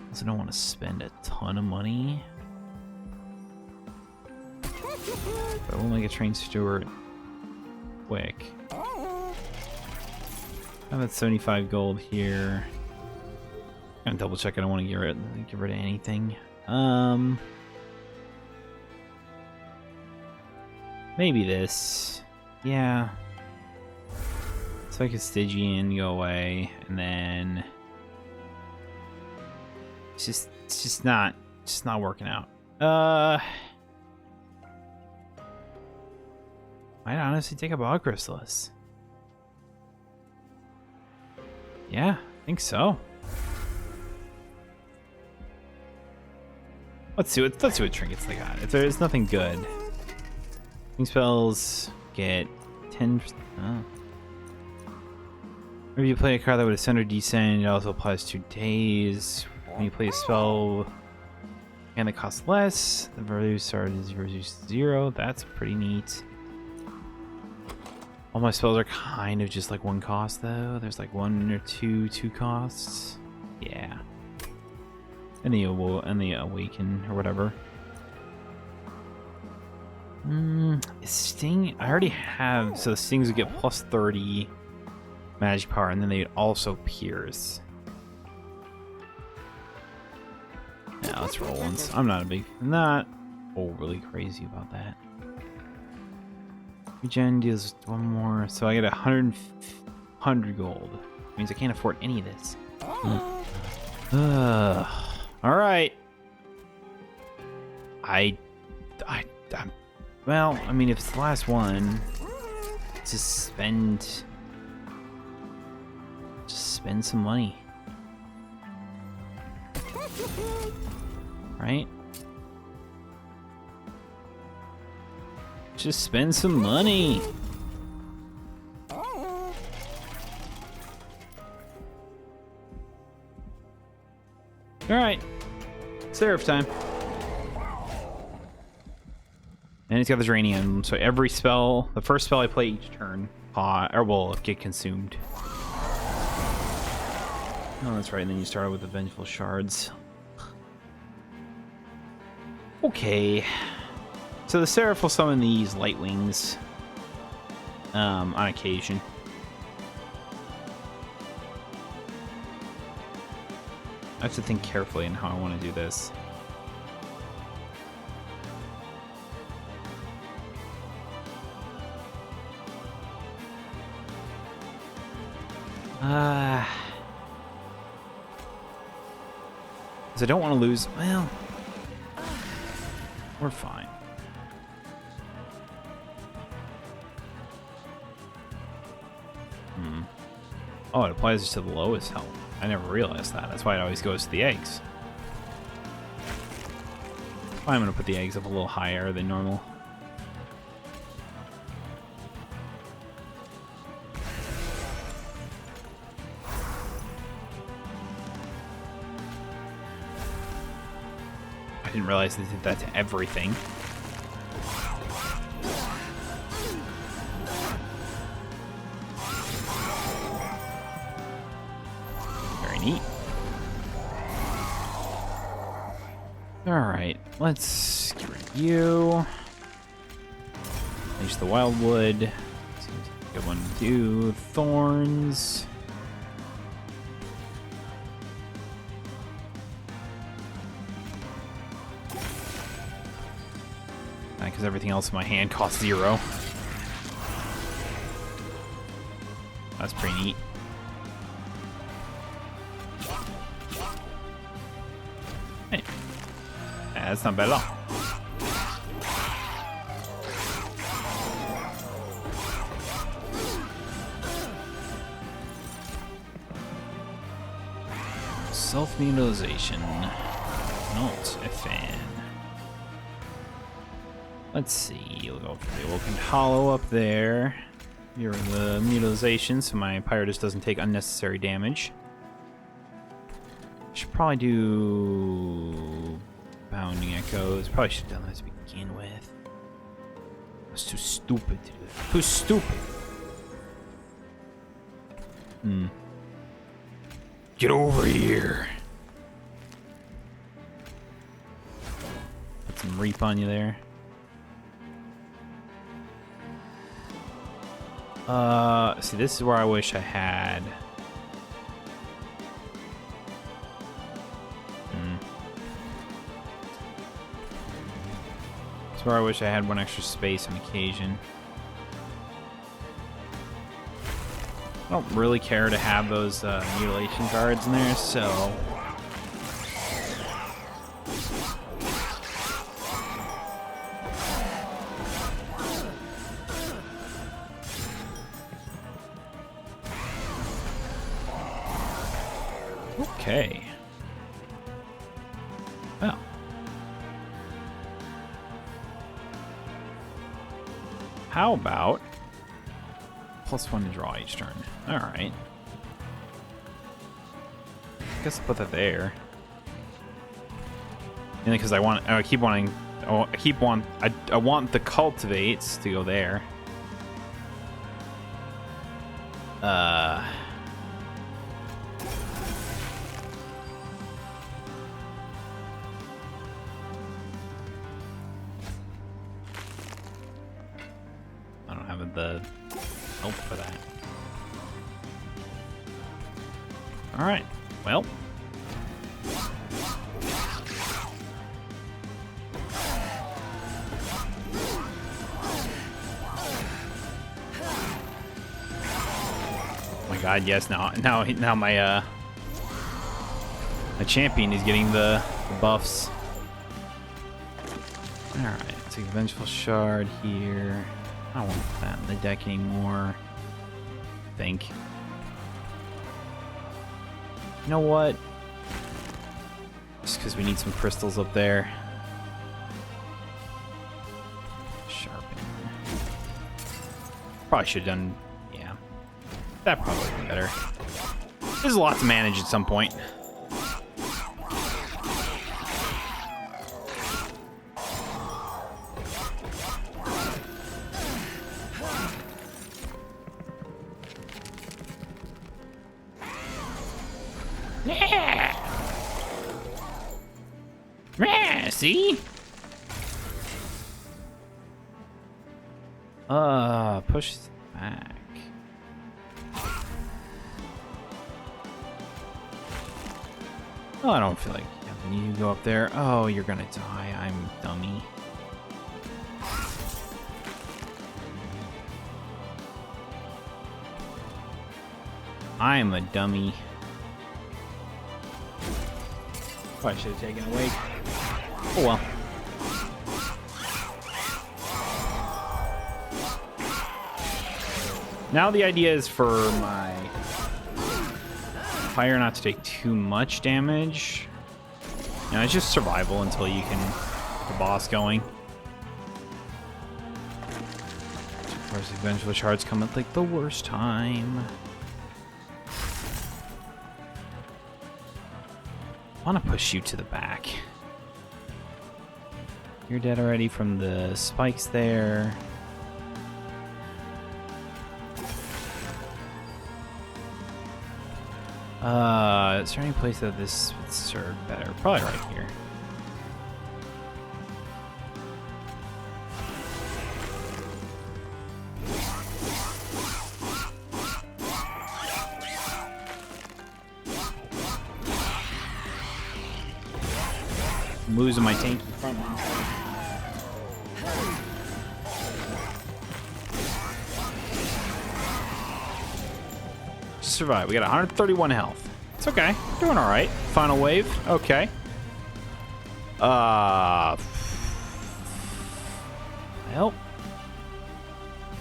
Also don't want to spend a ton of money. But I will make a Train Steward quick. I'm at 75 gold here. I'm gonna double check. I don't want to get rid of anything. Maybe this. Yeah. So I could Stygian, go away, and then it's just not working out. Might honestly take a Bog Chrysalis. Yeah, I think so. Let's see what trinkets they got. If there's nothing good, King spells get 10. Oh. Maybe you play a card that would ascend or descend. It also applies 2 days. When you play a spell and it costs less, the value started is reduced to 0. That's pretty neat. All my spells are kind of just like 1 cost though. There's like 1 or 2 costs. Yeah. And the Awaken or whatever. Sting, I already have, so the Stings would get +30 magic power, and then they'd also pierce. Yeah, let's roll once. I'm not overly crazy about that. Regen deals 1 more, so I get 100 gold. Means I can't afford any of this. Alright. Well, I mean, if it's the last one, just spend some money. Right? Just spend some money. Alright. Seraph time. And he's got the Dranium, so every spell, the first spell I play each turn, will get consumed. Oh, that's right, and then you start with the Vengeful Shards. Okay. So the Seraph will summon these Light Wings on occasion. I have to think carefully on how I want to do this. Because I don't want to lose. Well, we're fine. Oh, it applies to the lowest health. I never realized that. That's why it always goes to the eggs. I'm going to put the eggs up a little higher than normal. I didn't realize they did that to everything. Very neat. Alright, let's get rid of you. Unleash the wildwood. Seems like a good one to do. Thorns. Because everything else in my hand costs 0. That's pretty neat. Hey. Yeah, that's not bad at all. Self-mutilization. Not a fan. Let's see, we'll go for the Awoken Hollow up there. You're the mutilization, so my Pyrotus doesn't take unnecessary damage. Should probably do Bounding Echoes. Probably should have done that to begin with. I was too stupid to do that. Too stupid. Get over here. Put some Reap on you there. See, this is where I wish I had. This is where I wish I had one extra space on occasion. I don't really care to have those mutilation cards in there, so. Okay. Well. How about +1 to draw each turn? Alright. I guess I'll put that there. Mainly because I want the cultivates to go there. The help for that. Alright, well. Oh my god, yes, now my my champion is getting the buffs. Alright, take a Vengeful Shard here. I don't want that in the deck anymore. I think. You know what? Just because we need some crystals up there. Sharpen. Probably should have done. Yeah. That probably would be better. There's a lot to manage at some point. See? Push back. Oh, I don't feel like having you go up there. Oh, you're gonna die. I'm dummy. I am a dummy. Oh, I should have taken away. Oh well. Now the idea is for my fire not to take too much damage. You know, it's just survival until you can get the boss going. Of course, the Vengeful Shards come at like the worst time. I want to push you to the back. You're dead already from the spikes there. Is there any place that this would serve better? Probably right here. I'm losing my tanky front line. Survive. We got 131 health. It's okay. Doing all right. Final wave. Okay. Well,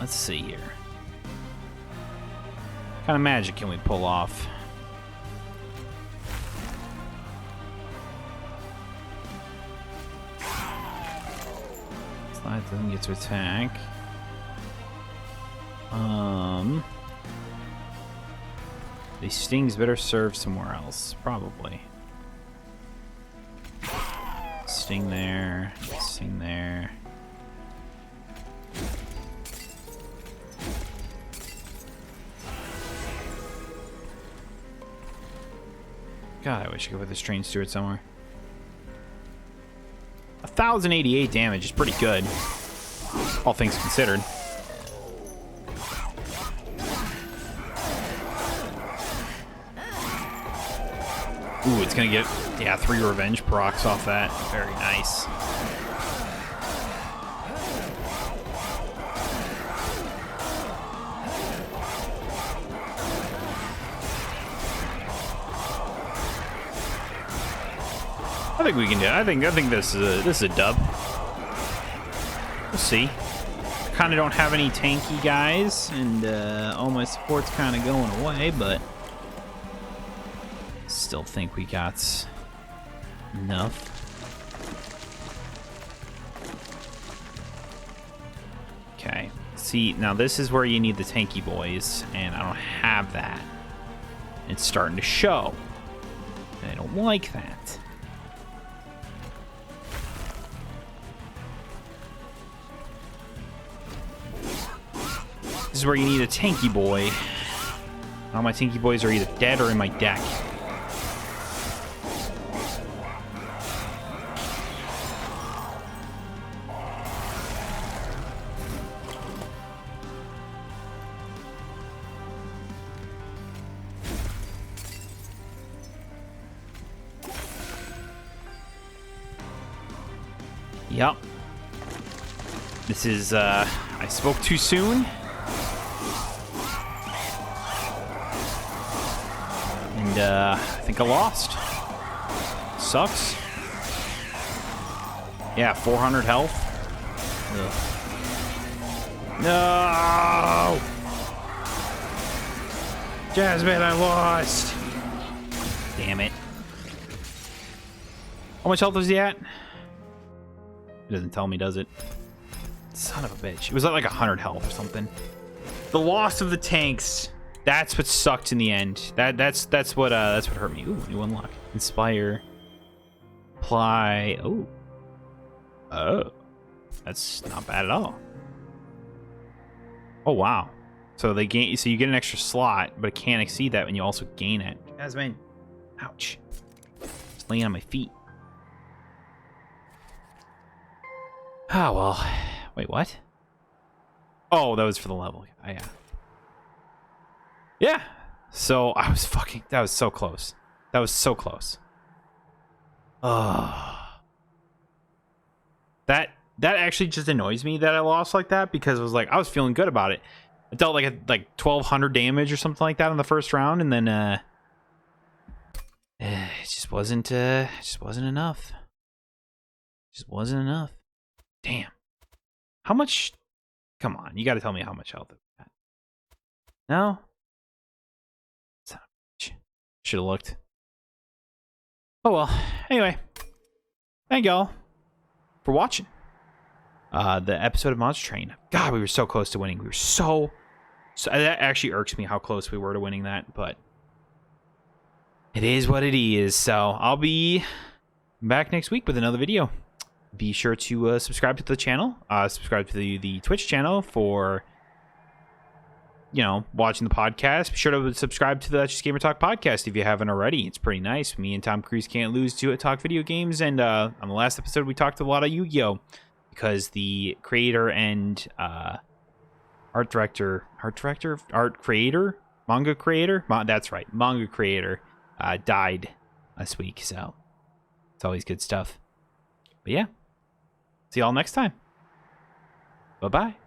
let's see here. What kind of magic can we pull off? Slide doesn't get to attack. These stings better serve somewhere else, probably. Sting there, sting there. God, I wish I could put this train steward somewhere. 1,088 damage is pretty good, all things considered. Ooh, it's gonna get, yeah, 3 revenge procs off that. Very nice. I think we can do it. I think this is a dub. We'll see. Kind of don't have any tanky guys, and all my support's kind of going away, but still think we got enough. Okay. See, now this is where you need the tanky boys, and I don't have that. It's starting to show. And I don't like that. This is where you need a tanky boy. All my tanky boys are either dead or in my deck. Yep. This is, I spoke too soon. And, I think I lost. Sucks. Yeah, 400 health. Ugh. No! Jasmine, I lost! Damn it. How much health was he at? It doesn't tell me, does it? Son of a bitch. It was at like 100 health or something. The loss of the tanks. That's what sucked in the end. That's what hurt me. Ooh, new unlock. Inspire. Apply. Oh. Oh. That's not bad at all. Oh wow. So they gain, so you get an extra slot, but it can't exceed that when you also gain it. Jasmine. Ouch. Just laying on my feet. Oh, well. Wait, what? Oh, that was for the level. Oh, yeah. Yeah. So, I was fucking... That was so close. That was so close. That actually just annoys me that I lost like that, because it was like, I was feeling good about it. I dealt like 1,200 damage or something like that in the first round, and then it just wasn't enough. Just wasn't enough. Damn. How much? Come on, you got to tell me how much health. No. Should have looked. Oh well. Anyway, thank y'all for watching the episode of Monster Train. God, we were so close to winning. We were so that actually irks me how close we were to winning that, but it is what it is. So I'll be back next week with another video. Be sure to subscribe to the channel. Subscribe to the Twitch channel for, you know, watching the podcast. Be sure to subscribe to the Just Gamer Talk podcast if you haven't already. It's pretty nice. Me and Tom Cruise can't lose to talk video games. And on the last episode, we talked a lot of Yu-Gi-Oh! Because the creator and art creator, manga creator, that's right, manga creator died this week. So it's always good stuff. But yeah, see y'all next time. Bye-bye.